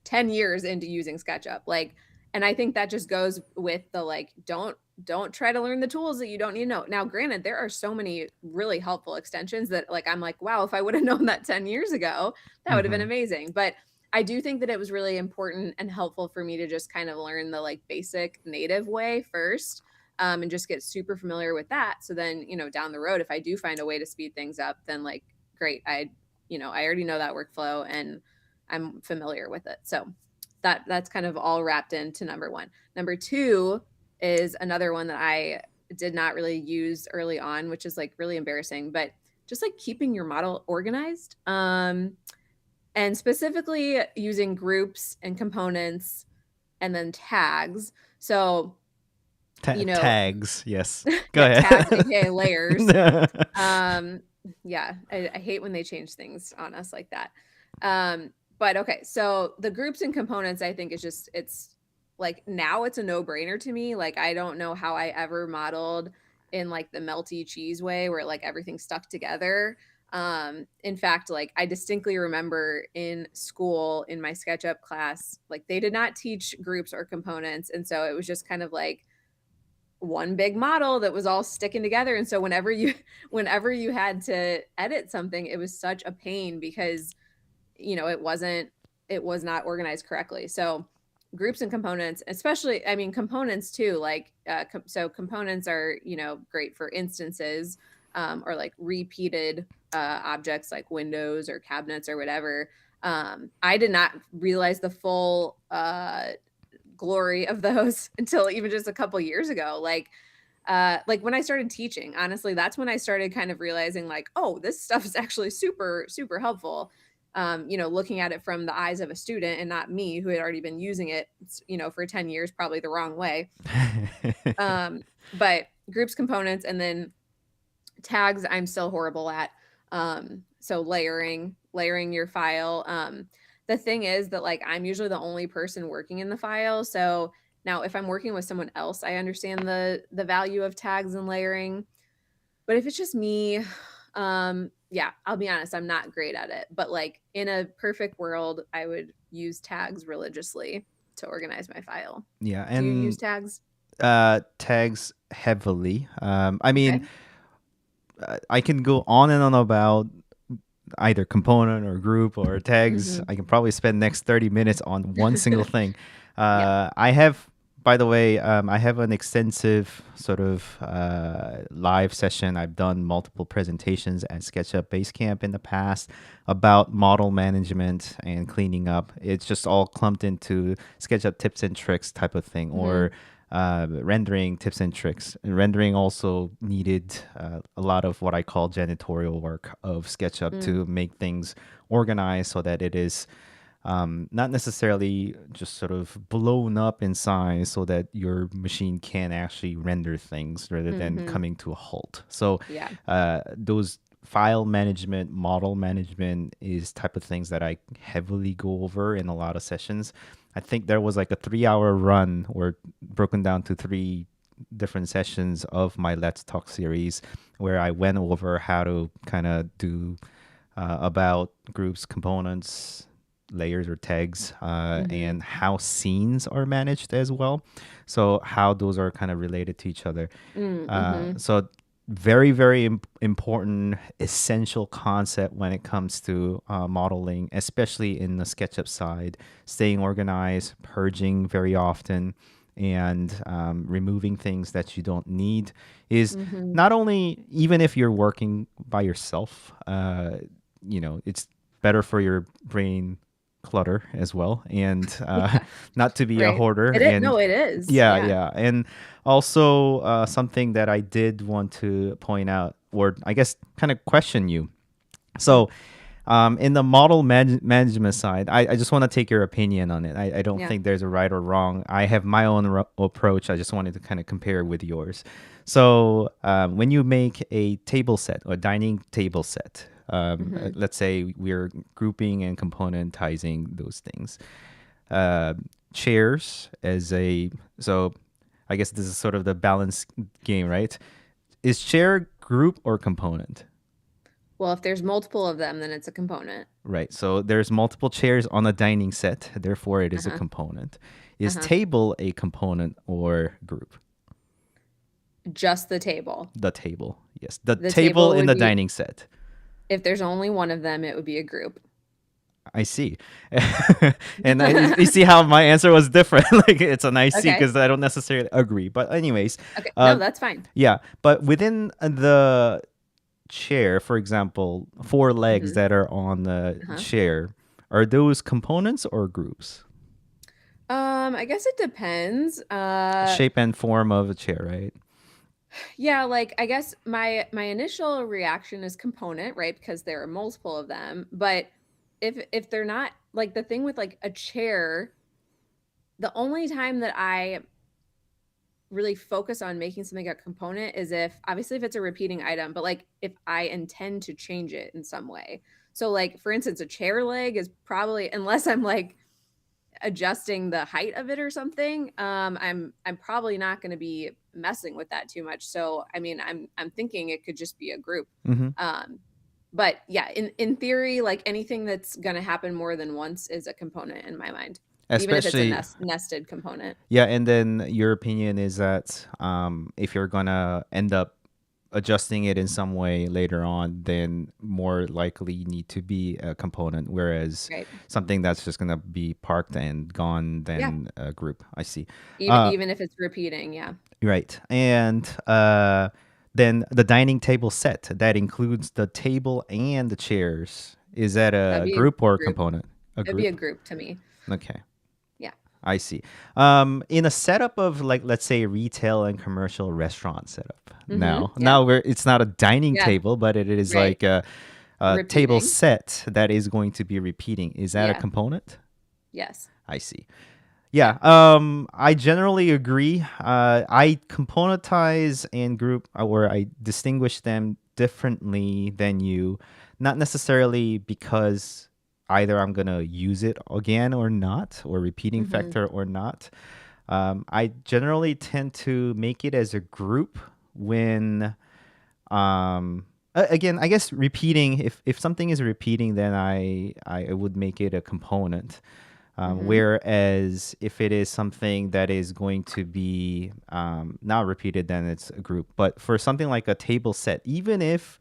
10 years into using SketchUp. Like, and I think that just goes with the like, don't try to learn the tools that you don't need to know. Now, granted, there are so many really helpful extensions that like I'm like, wow, if I would have known that 10 years ago, that would have been mhm. amazing. But I do think that it was really important and helpful for me to just kind of learn the like basic native way first. And just get super familiar with that. So then, down the road, if I do find a way to speed things up, then like, great. I already know that workflow and I'm familiar with it. So that's kind of all wrapped into number one. Number two is another one that I did not really use early on, which is like really embarrassing, but just like keeping your model organized. And specifically using groups and components and then tags. So, you know, Tags, yes. Go yeah, tags, ahead. aka layers. Um, yeah, I hate when they change things on us like that. But okay, so the groups and components, I think is just it's like now it's a no-brainer to me. Like I don't know how I ever modeled in like the melty cheese way where like everything stuck together. In fact, like I distinctly remember in school in my SketchUp class, like they did not teach groups or components, and so it was just kind of like one big model that was all sticking together. And so whenever you had to edit something, it was such a pain because it was not organized correctly. So groups and components, especially, I mean, components too, like so components are great for instances, or like repeated objects like windows or cabinets or whatever. I did not realize the full glory of those until even just a couple years ago. Like when I started teaching, honestly, that's when I started kind of realizing like, oh, this stuff is actually super, super helpful. Looking at it from the eyes of a student and not me who had already been using it, for 10 years, probably the wrong way. But groups, components, and then tags, I'm still horrible at. So layering your file. The thing is that like I'm usually the only person working in the file. So Now, if I'm working with someone else, I understand the value of tags and layering. But if it's just me, yeah, I'll be honest, I'm not great at it. But like in a perfect world, I would use tags religiously to organize my file. Yeah, Do you use and tags? tags heavily. I mean, Okay. I can go on and on about either component or group or tags. Hmm. I can probably spend next 30 minutes on one single thing. Yeah. I have, by the way, I have an extensive sort of live session. I've done multiple presentations at SketchUp Basecamp in the past about model management and cleaning up. It's just all clumped into SketchUp tips and tricks type of thing, Hmm. or rendering tips and tricks. And rendering also needed a lot of what I call janitorial work of SketchUp Mm. to make things organized so that it is not necessarily just sort of blown up in size so that your machine can actually render things rather than Hmm. coming to a halt. So Yeah. those file management, model management is type of things that I heavily go over in a lot of sessions. I think there was like a 3 hour run or broken down to three different sessions of my Let's Talk series where I went over how to kind of do about groups, components, layers or tags, Hmm. and how scenes are managed as well. So how those are kind of related to each other. Mm-hmm. So very, very important, essential concept when it comes to modeling, especially in the SketchUp side. Staying organized, purging very often, and removing things that you don't need is Hmm. not only even if you're working by yourself. It's better for your brain clutter as well, and Yeah. not to be a Right. hoarder. It is. And No, it is. yeah, Yeah. yeah. And also, something that I did want to point out, or I guess kind of question you. Mm. So, in the model management side, I just want to take your opinion on it. I don't Yeah. think there's a right or wrong. I have my own approach. I just wanted to kind of compare with yours. So, when you make a table set or dining table set, Hmm. let's say we're grouping and componentizing those things. Uh, Chairs as a so I guess this is sort of the balance game, right? Is chair group or component? Well, if there's multiple of them, then it's a component. Right. So there's multiple chairs on a dining set, therefore it is a Uh-huh. component. Is Uh-huh. table a component or group? Just the table. The table. Yes. The The table table in would the be, dining set. if there's only one of them, it would be a group. I see. And you see how my answer was different. Like it's an I see Okay. because I don't necessarily agree. But anyways, Okay. No, uh, that's fine. yeah. But within the chair, for example, four legs Hmm. that are on the Uh-huh. chair, are those components or groups? I guess it depends. Shape and form of a chair, right? Yeah, like I guess my initial reaction is component, right? Because there are multiple of them. But if they're not, like the thing with like a chair, the only time that I really focus on making something a component is if obviously if it's a repeating item, but like if I intend to change it in some way. So like for instance, a chair leg is probably, unless I'm like adjusting the height of it or something, I'm probably not going to be messing with that too much. So I mean, I'm thinking it could just be a group. Mm-hmm. Um, but yeah, in theory, like anything that's going to happen more than once is a component in my mind, even if it's a Especially, nested component. yeah. And then your opinion is that if you're gonna end up adjusting it in some way later on, then more likely you need to be a component. Whereas Right. something that's just gonna be parked and gone, Yeah. then a group. I see. Uh, Even if it's repeating, yeah. right. And then the dining table set that includes the table and the chairs. Is that That'd a be a group or a group. component? A It'd be a group. group to me. Okay. Yeah. I see. In a setup of like let's say retail and commercial restaurant setup. Mhm. Now, Yeah. now where it's not a dining Yeah. table, but it is Right. like a table Repeating. set that is going to be repeating. Is that a Yeah. component? Yes. I see. Yeah. Yeah, I generally agree. I componentize and group, or I distinguish them differently than you, not necessarily because either I'm gonna use it again or not, or repeating Mhm. factor or not. I generally tend to make it as a group when again, I guess repeating, if something is repeating, then I would make it a component. Mhm. Whereas if it is something that is going to be not repeated, then it's a group. But for something like a table set, even if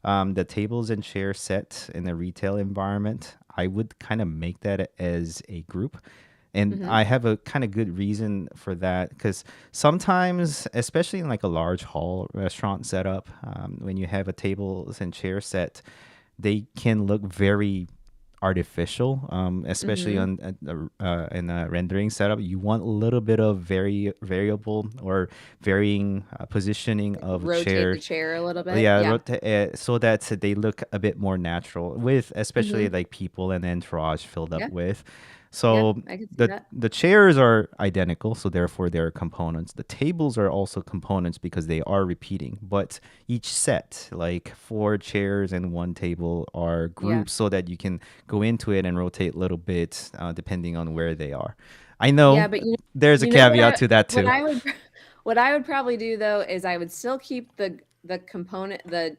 the tables and chairs set in a retail environment, I would kind of make that as a group. And Mhm. I have a kind of good reason for that because sometimes, especially in like a large hall restaurant setup, when you have a tables and chair set, they can look very artificial, especially Mhm. on in a rendering setup. You want a little bit of variable or varying positioning Like of rotate the chairs. chair a little bit. Yeah, Yeah. so that they look a bit more natural with especially Mhm. like people and entourage filled up Yeah. with. Yeah, So I could see the that. the chairs are identical, so therefore they're components. The tables are also components because they are repeating, but each set, like four chairs and one table, are Yeah. groups so that you can go into it and rotate a little bit depending on where they are. I Yeah, know but there's a you know caveat to that what too. I would what I would probably do though is I would still keep the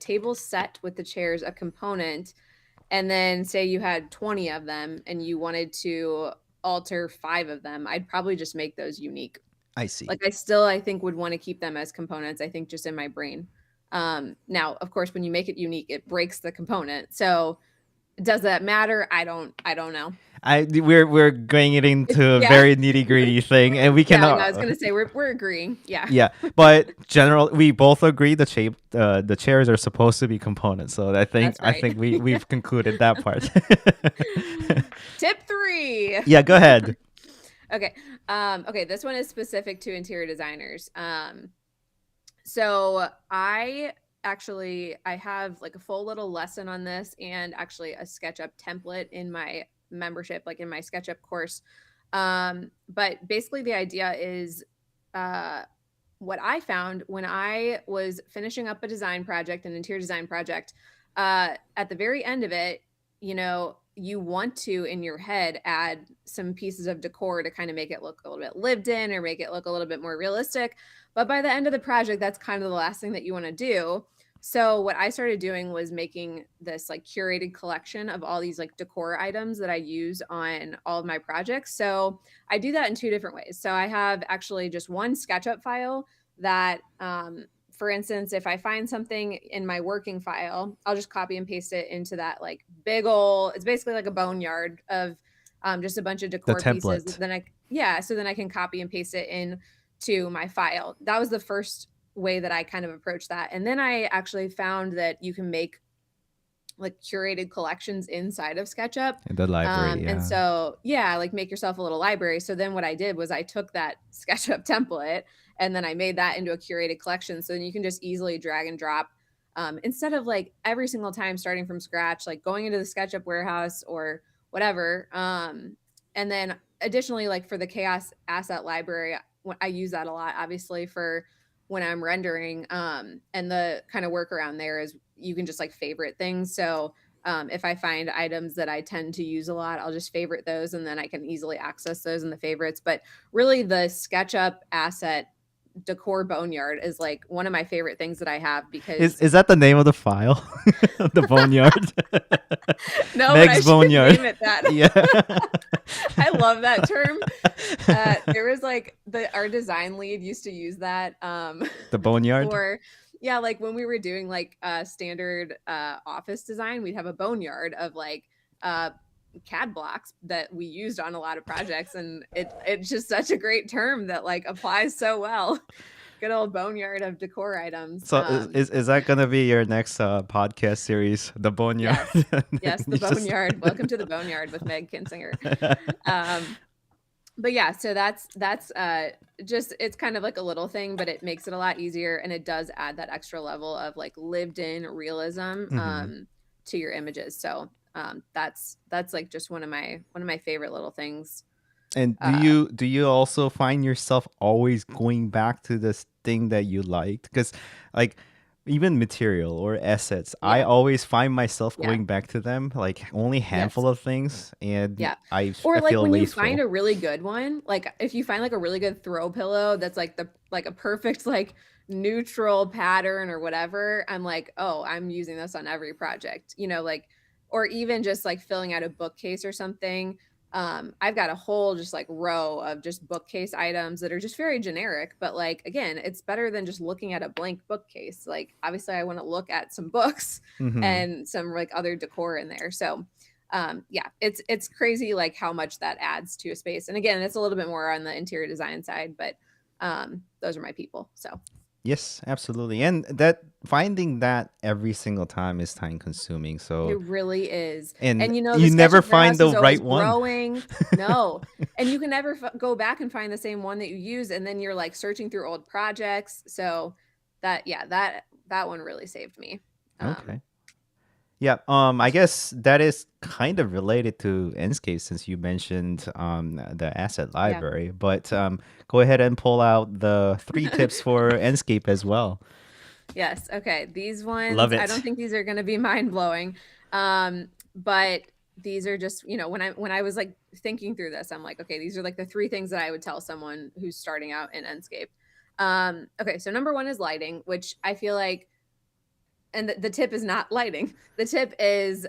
table set with the chairs a component, and then say you had 20 of them and you wanted to alter 5 of them, I'd probably just make those unique. I see. Like I still I think would want to keep them as components, I think just in my brain. Now, of course, when you make it unique, it breaks the component. So does that matter? I don't know. We're going it into a Yeah. very nitty gritty thing, and we Yeah, can I know. I was gonna say we're agreeing. Yeah. yeah, but general we both agree the chairs are supposed to be components. So That's I right. think we've concluded that part. Tip 3. Yeah, go ahead. Okay. Okay, this one is specific to interior designers. So I have like a full little lesson on this and actually a SketchUp template in my membership, like in my SketchUp course. But basically the idea is uh what I found when I was finishing up a design project, an interior design project, at the very end of it, you want to in your head add some pieces of decor to kind of make it look a little bit lived in or make it look a little bit more realistic. But by the end of the project, that's kind of the last thing that you want to do. So what I started doing was making this like curated collection of all these like decor items that I use on all of my projects. So I do that in two different ways. So I have actually just one SketchUp file that for instance, if I find something in my working file, I'll just copy and paste it into that like big old, it's basically like a boneyard of just a bunch of The decor pieces. template. Yeah, so then I can copy and paste it in to my file. That was the first way that I kind of approached that. And then I actually found that you can make like curated collections inside of SketchUp. In the library, And yeah. so, yeah, like make yourself a little library. So then what I did was I took that SketchUp template and then I made that into a curated collection. So then you can just easily drag and drop instead of like every single time starting from scratch, like going into the SketchUp warehouse or whatever. And then additionally, like for the chaos asset library, I use that a lot, obviously, for when I'm rendering. And the kind of workaround there is you can just like favorite things. So if I find items that I tend to use a lot, I'll just favorite those and then I can easily access those in the favorites. But really, the SketchUp asset decor boneyard is like one of my favorite things that I have because Is that the name of the file? The boneyard. no, but I Meg's should boneyard. name it that. Yeah. I love that term. There was like our design lead used to use that The boneyard. for yeah, like when we were doing like standard office design, we'd have a boneyard of like uh CAD blocks that we used on a lot of projects, and it's just such a great term that like applies so well. Good old boneyard of decor items. So is that gonna be your next podcast series, the boneyard? Yes. And Yes, the you just boneyard. Welcome to the boneyard with Meg Kinsinger. Um, but yeah, so that's just it's kind of like a little thing, but it makes it a lot easier and it does add that extra level of like lived in realism Mhm. to your images. So that's like just one of my favorite little things. And Uh do you also find yourself always going back to this thing that you liked? Because like even material or assets, I Yeah. always find myself Yeah. going back to them, like only Yes. handful of things, and Yeah. I Or, like, feel when you find wasteful. a really good one, like, if you find, like, a really good throw pillow that's, like, a perfect, like, neutral pattern or whatever, I'm like, "Oh, I'm using this on every project," like or even just, like, filling out a bookcase or something. I've got a whole just, like, row of just bookcase items that are just very generic, but, like, again, it's better than just looking at a blank bookcase. Like, obviously, I wanna look at some books Hmm. and some, like, other decor in there, so yeah, it's crazy like how much that adds to a space. And again, it's a little bit more on the interior design side, but those are my people. So Yes, absolutely. And that finding that every single time is time consuming. it So, really is. and And the you never SketchUp find warehouse the is always right one. growing. No. And you can never go back and find the same one that you use, and then you're like searching through old projects. So yeah, that one really saved me. Um Okay. Yeah, I guess that is kind of related to Enscape since you mentioned the asset yeah. library. But go ahead and pull out the 3 tips for Enscape as well. Yes. Okay. These Love ones, I don't it. think these are going to be mind blowing. But these are just, when I was like thinking through this, I'm like, okay, these are like the three things that I would tell someone who's starting out in Enscape. Okay. So number one is lighting, which I feel like, and the tip is not lighting. The tip is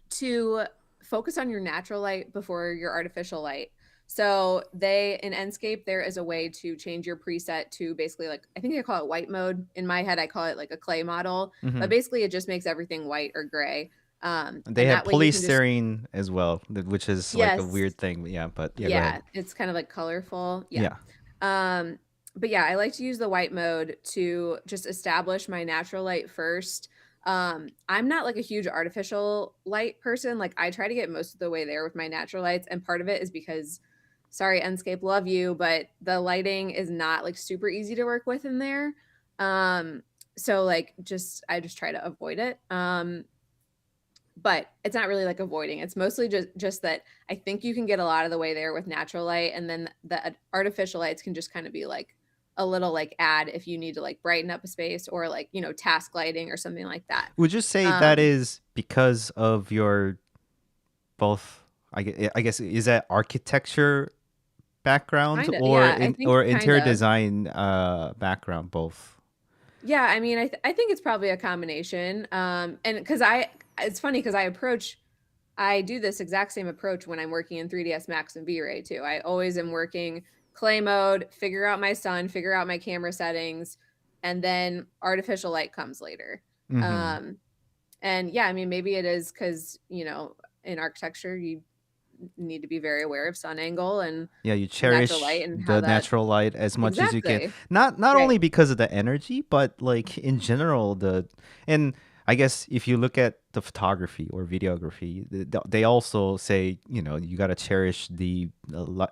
to focus on your natural light before your artificial light. So they in Enscape, there is a way to change your preset to basically like I think they call it white mode. In my head, I call it like a clay model, but Hmm. basically it just makes everything white or gray. They And have that way you can just polystyrene as well, which is like a yes, weird thing. Yeah, but yeah, go ahead. yeah, it's kind of like colorful. Yeah. Yeah. Um, but yeah, I like to use the white mode to just establish my natural light first. I'm not like a huge artificial light person. Like I try to get most of the way there with my natural lights, and part of it is because sorry, Enscape, love you, but the lighting is not like super easy to work with in there. Um, so like just I just try to avoid it. But it's not really like avoiding. It's mostly just that I think you can get a lot of the way there with natural light, and then the artificial lights can just kind of be like a little like add if you need to like brighten up a space or like task lighting or something like that. Would you say that Um, is because of your both? I guess is that architecture background kind of, or yeah. I in think or kind interior of, design background? Both. yeah. I mean, I think it's probably a combination. And because it's funny because I do this exact same approach when I'm working in 3ds Max and V-Ray too. I always am working clay mode, figure out my sun, figure out my camera settings, and then artificial light comes later. Hmm. Um, and yeah, I mean, maybe it is because, in architecture, you need to be very aware of sun angle and Yeah, you natural light cherish and how the that natural light as much as you can. exactly. Not Right. only because of the energy, but like in general and I guess if you look at the photography or videography, they also say, you got to cherish the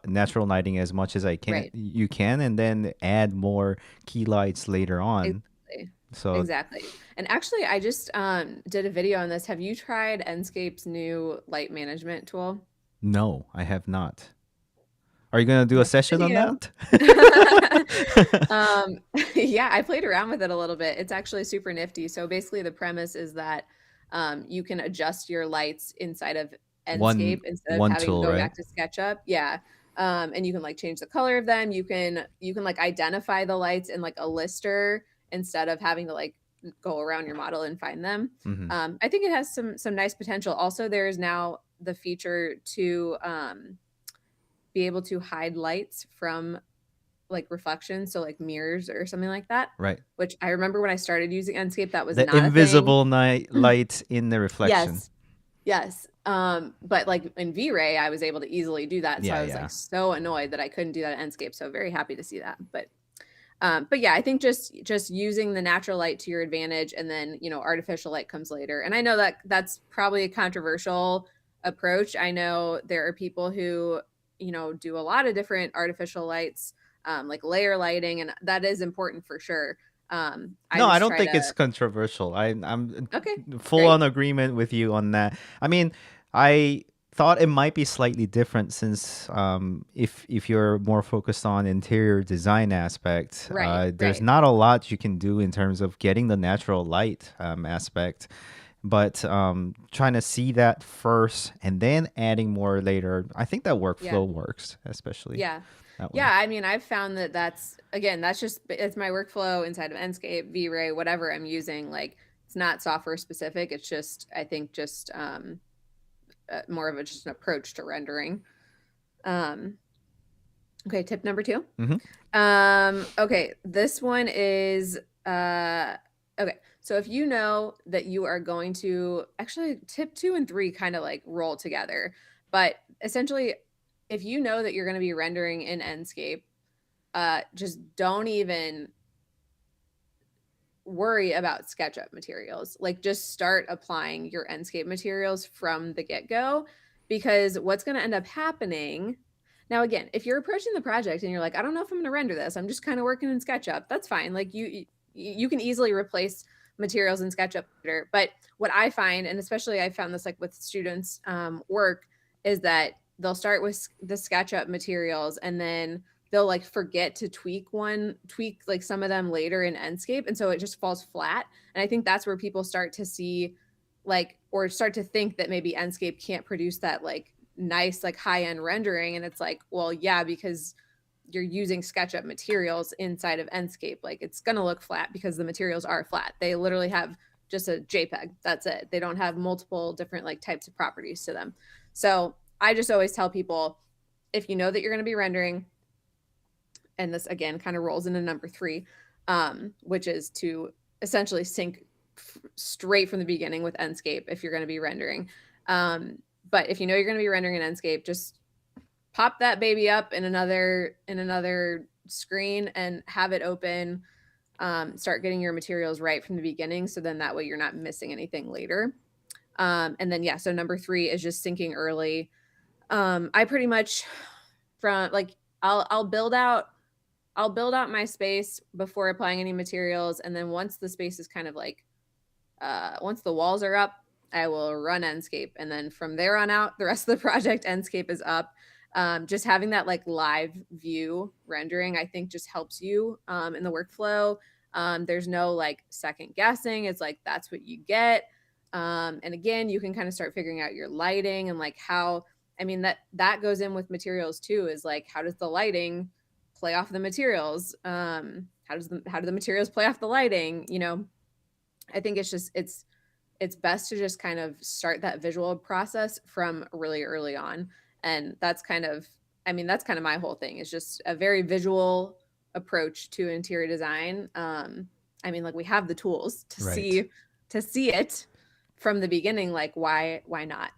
natural lighting as much as Right. you can, and then add more key lights later on. Exactly. So Exactly. And actually, I just did a video on this. Have you tried Enscape's new light management tool? no, I have not. Are you gonna do a Watch the session on video. that? Um, yeah, I played around with it a little bit. It's actually super nifty. So basically, the premise is that you can adjust your lights inside of one Enscape instead of one having to tool, go right? back to SketchUp. Yeah. And you can like change the color of them. You can like identify the lights in like a lister instead of having to like go around your model and find them. Hmm. I think it has some nice potential. Also, there is now the feature to be able to hide lights from like reflections, so like mirrors or something like that. Right. Which I remember when I started using Enscape, that was The not a thing. invisible night light in the reflection. Yes, yes. But like in V-Ray, I was able to easily do that. So Yeah, I was like yeah. so annoyed that I couldn't do that at Enscape. So very happy to see that. But yeah, I think just using the natural light to your advantage, and then artificial light comes later. And I know that that's probably a controversial approach. I know there are people who do a lot of different artificial lights, like layer lighting, and that is important for sure. I No, I just don't try think to it's controversial. I'm okay, full great, on agreement with you on that. I mean, I thought it might be slightly different since if you're more focused on interior design aspect, Right, there's right. not a lot you can do in terms of getting the natural light aspect. But trying to see that first and then adding more later, I think that Yeah. workflow works, especially Yeah. that Yeah, way. I mean, I've found that that's again, that's just it's my workflow inside of Enscape, V-Ray, whatever I'm using. Like, it's not software specific. It's just, I think, just more of a just an approach to rendering. Um, okay, tip number two. Hmm. Okay, this one is okay. So if you know that you are going to actually tip two and three kind of like roll together, but essentially, if you know that you're going to be rendering in Enscape, just don't even worry about SketchUp materials. Like, just start applying your Enscape materials from the get-go, because what's going to end up happening now, again, if you're approaching the project and you're like, I don't know if I'm going to render this, I'm just kind of working in SketchUp, that's fine. Like, you can easily replace materials in SketchUp later. But what I find, and especially I found this like with students work, is that they'll start with the SketchUp materials and then they'll like forget to tweak like some of them later in Enscape, and so it just falls flat. And I think that's where people start to see like, or start to think that maybe Enscape can't produce that like nice like high end rendering, and it's like, well, yeah, because you're using SketchUp materials inside of Enscape, like it's gonna look flat because the materials are flat. They literally have just a JPEG. That's it. They don't have multiple different like types of properties to them. So I just always tell people, if you know that you're going to be rendering, and this again kind of rolls into number three, which is to essentially sync straight from the beginning with Enscape if you're going to be rendering. But if you know you're going to be rendering in Enscape, just pop that baby up in another screen and have it open. Start getting your materials right from the beginning, so then that way you're not missing anything later. And then yeah, so number three is just syncing early. I pretty much from like I'll build out my space before applying any materials, and then once the space is kind of like once the walls are up, I will run Enscape, and then from there on out, the rest of the project Enscape is up. Just having that like live view rendering, I think, just helps you in the workflow. There's no like second guessing. It's like that's what you get. And again, you can kind of start figuring out your lighting and like how. I mean, that goes in with materials too. Is like, how does the lighting play off the materials? How do the materials play off the lighting? I think it's just it's best to just kind of start that visual process from really early on. And that's kind of, I mean, that's kind of my whole thing, is just a very visual approach to interior design. I mean, like, we have the tools to Right. see it from the beginning, like why not?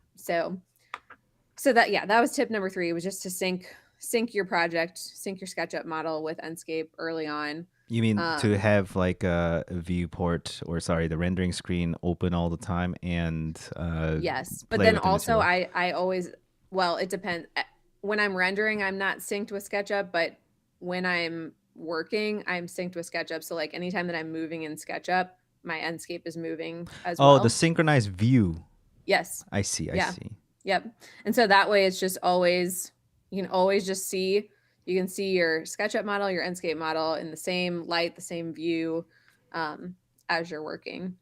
So that, yeah, that was tip number three, was just to sync your project, sync your SketchUp model with Enscape early on. You mean to um have like a viewport, or sorry, the rendering screen open all the time and Yes, but play then with the also material? I always, well, it depends. When I'm rendering, I'm not synced with SketchUp, but when I'm working, I'm synced with SketchUp. So like anytime that I'm moving in SketchUp, my Enscape is moving as Oh, the well. synchronized view. Yes. I see. I Yeah. see. Yep. And so that way it's just always, you can always just see, you can see your SketchUp model, your Enscape model in the same light, the same view, um, as you're working.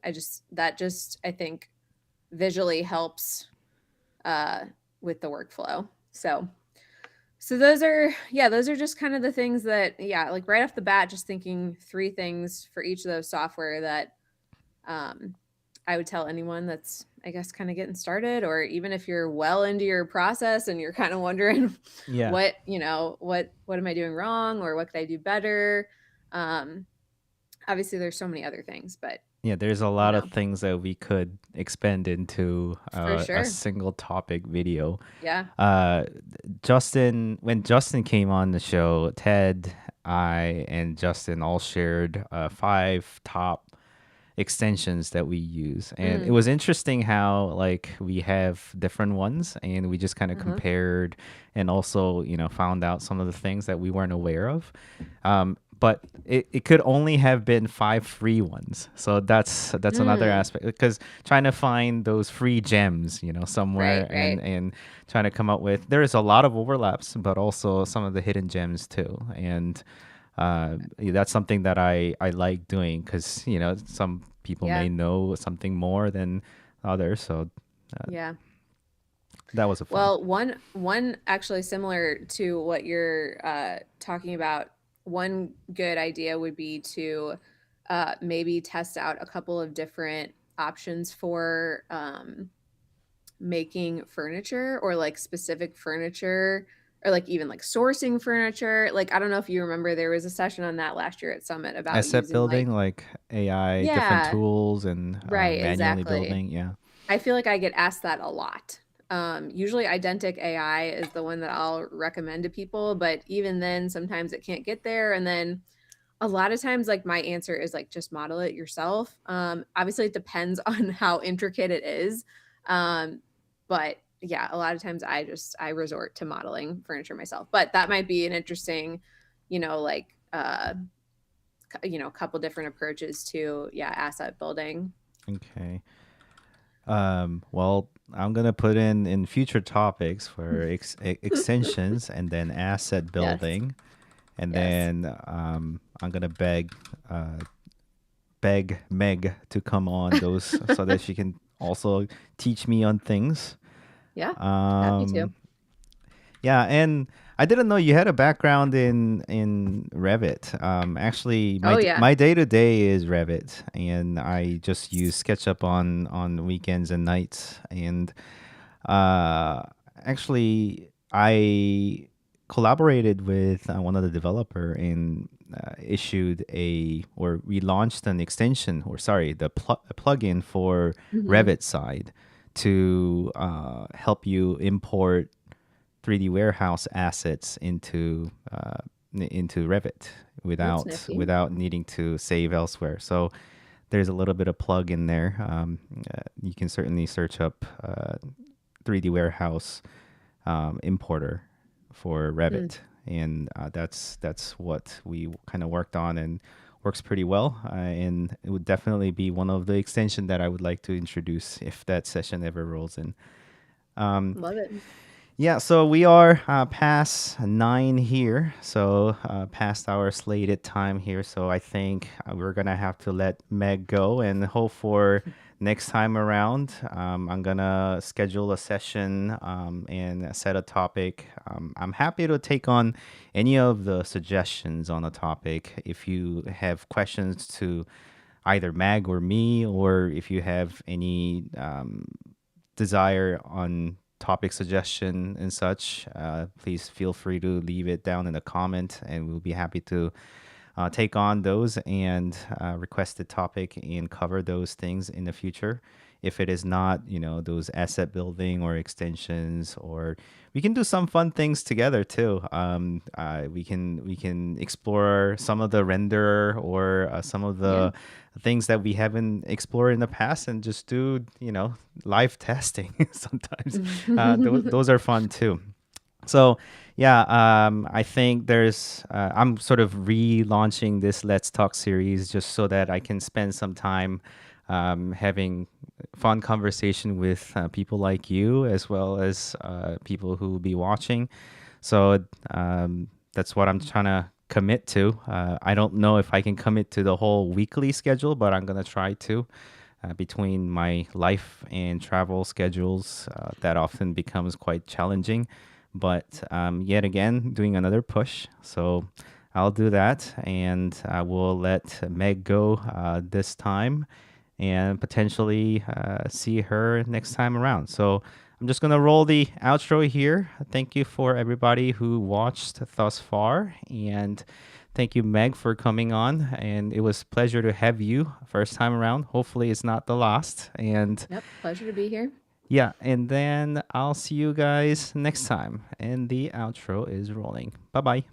That just, I think, visually helps uh, with the workflow. So those are just kind of the things that, yeah, like right off the bat, just thinking three things for each of those software that um, I would tell anyone that's, I guess, kind of getting started, or even if you're well into your process and you're kind of wondering Yeah. what am I doing wrong, or what could I do better. Um, Obviously, there's so many other things, but Yeah, there's a you lot of know, things that we could expand into for a sure, single topic video. yeah. Uh, when Justin came on the show, Ted, I, and Justin all shared five top extensions that we use, and it Mm, was interesting how like we have different ones, and we just kind of uh-huh. compared, and also found out some of the things that we weren't aware of. Um, but it could only have been 5 free ones. So that's another Mm, aspect, because trying to find those free gems, somewhere, right, and right. trying to come up with, there is a lot of overlaps, but also some of the hidden gems too. And yeah, that's something that I like doing, because some people Yeah, may know something more than others. So yeah. that was a fun. Well, one actually similar to what you're talking about, one good idea would be to maybe test out a couple of different options for making furniture, or like specific furniture, or like even like sourcing furniture. Like I don't know if you remember, there was a session on that last year at Summit about Asset using like, building, like AI, different yeah, tools, and right, manually exactly. building. Yeah. I feel like I get asked that a lot. Usually Identic AI is the one that I'll recommend to people, but even then, sometimes it can't get there. And then a lot of times, like my answer is like just model it yourself. Obviously, it depends on how intricate it is, but yeah, a lot of times I resort to modeling furniture myself. But that might be an interesting, like couple different approaches to, yeah, asset building. Okay. Well, I'm gonna put in future topics for extensions, and then asset Yes, building, and yes, then I'm gonna uh, beg Meg to come on those, so that she can also teach me on things. yeah, happy to. Um, yeah, and I didn't know you had a background in Revit. Actually, Oh yeah. my day to day is Revit, and I just use SketchUp on weekends and nights. And uh, actually, I collaborated with one of the developer, and issued we launched an extension, or sorry, a plugin for Hmm. Revit side, to help you import 3D warehouse assets into Revit That's without nifty. without needing to save elsewhere. So there's a little bit of plug in there. You can certainly search up 3D warehouse importer for Mm, Revit, and that's what we kind of worked on, and works pretty well. And it would definitely be one of the extension that I would like to introduce if that session ever rolls in. Um, love it. yeah, so we are past 9 here, so past our slated time here. So I think we're gonna have to let Meg go, and hope for next time around. I'm gonna schedule a session, and set a topic. I'm happy to take on any of the suggestions on a topic. If you have questions to either Meg or me, or if you have any desire on topic suggestion and such, please feel free to leave it down in the comment, and we'll be happy to take on those, and request the topic and cover those things in the future. If it is not, those asset building or extensions, or we can do some fun things together too. We can explore some of the render, or some of Yeah. the things that we haven't explored in the past, and just do live testing sometimes. Those are fun too. So yeah, I think I'm sort of relaunching this Let's Talk series, just so that I can spend some time having fun conversation with people like you, as well as people who will be watching. So that's what I'm trying to commit to. I don't know if I can commit to the whole weekly schedule, but I'm gonna try to. Between my life and travel schedules, that often becomes quite challenging. But yet again, doing another push. So I'll do that, and I will let Meg go this time, and potentially see her next time around. So I'm just going to roll the outro here. Thank you for everybody who watched thus far. And thank you, Meg, for coming on. And it was a pleasure to have you first time around. Hopefully, it's not the last. And Yep. Pleasure to be here. yeah, and then I'll see you guys next time. And the outro is rolling. Bye bye.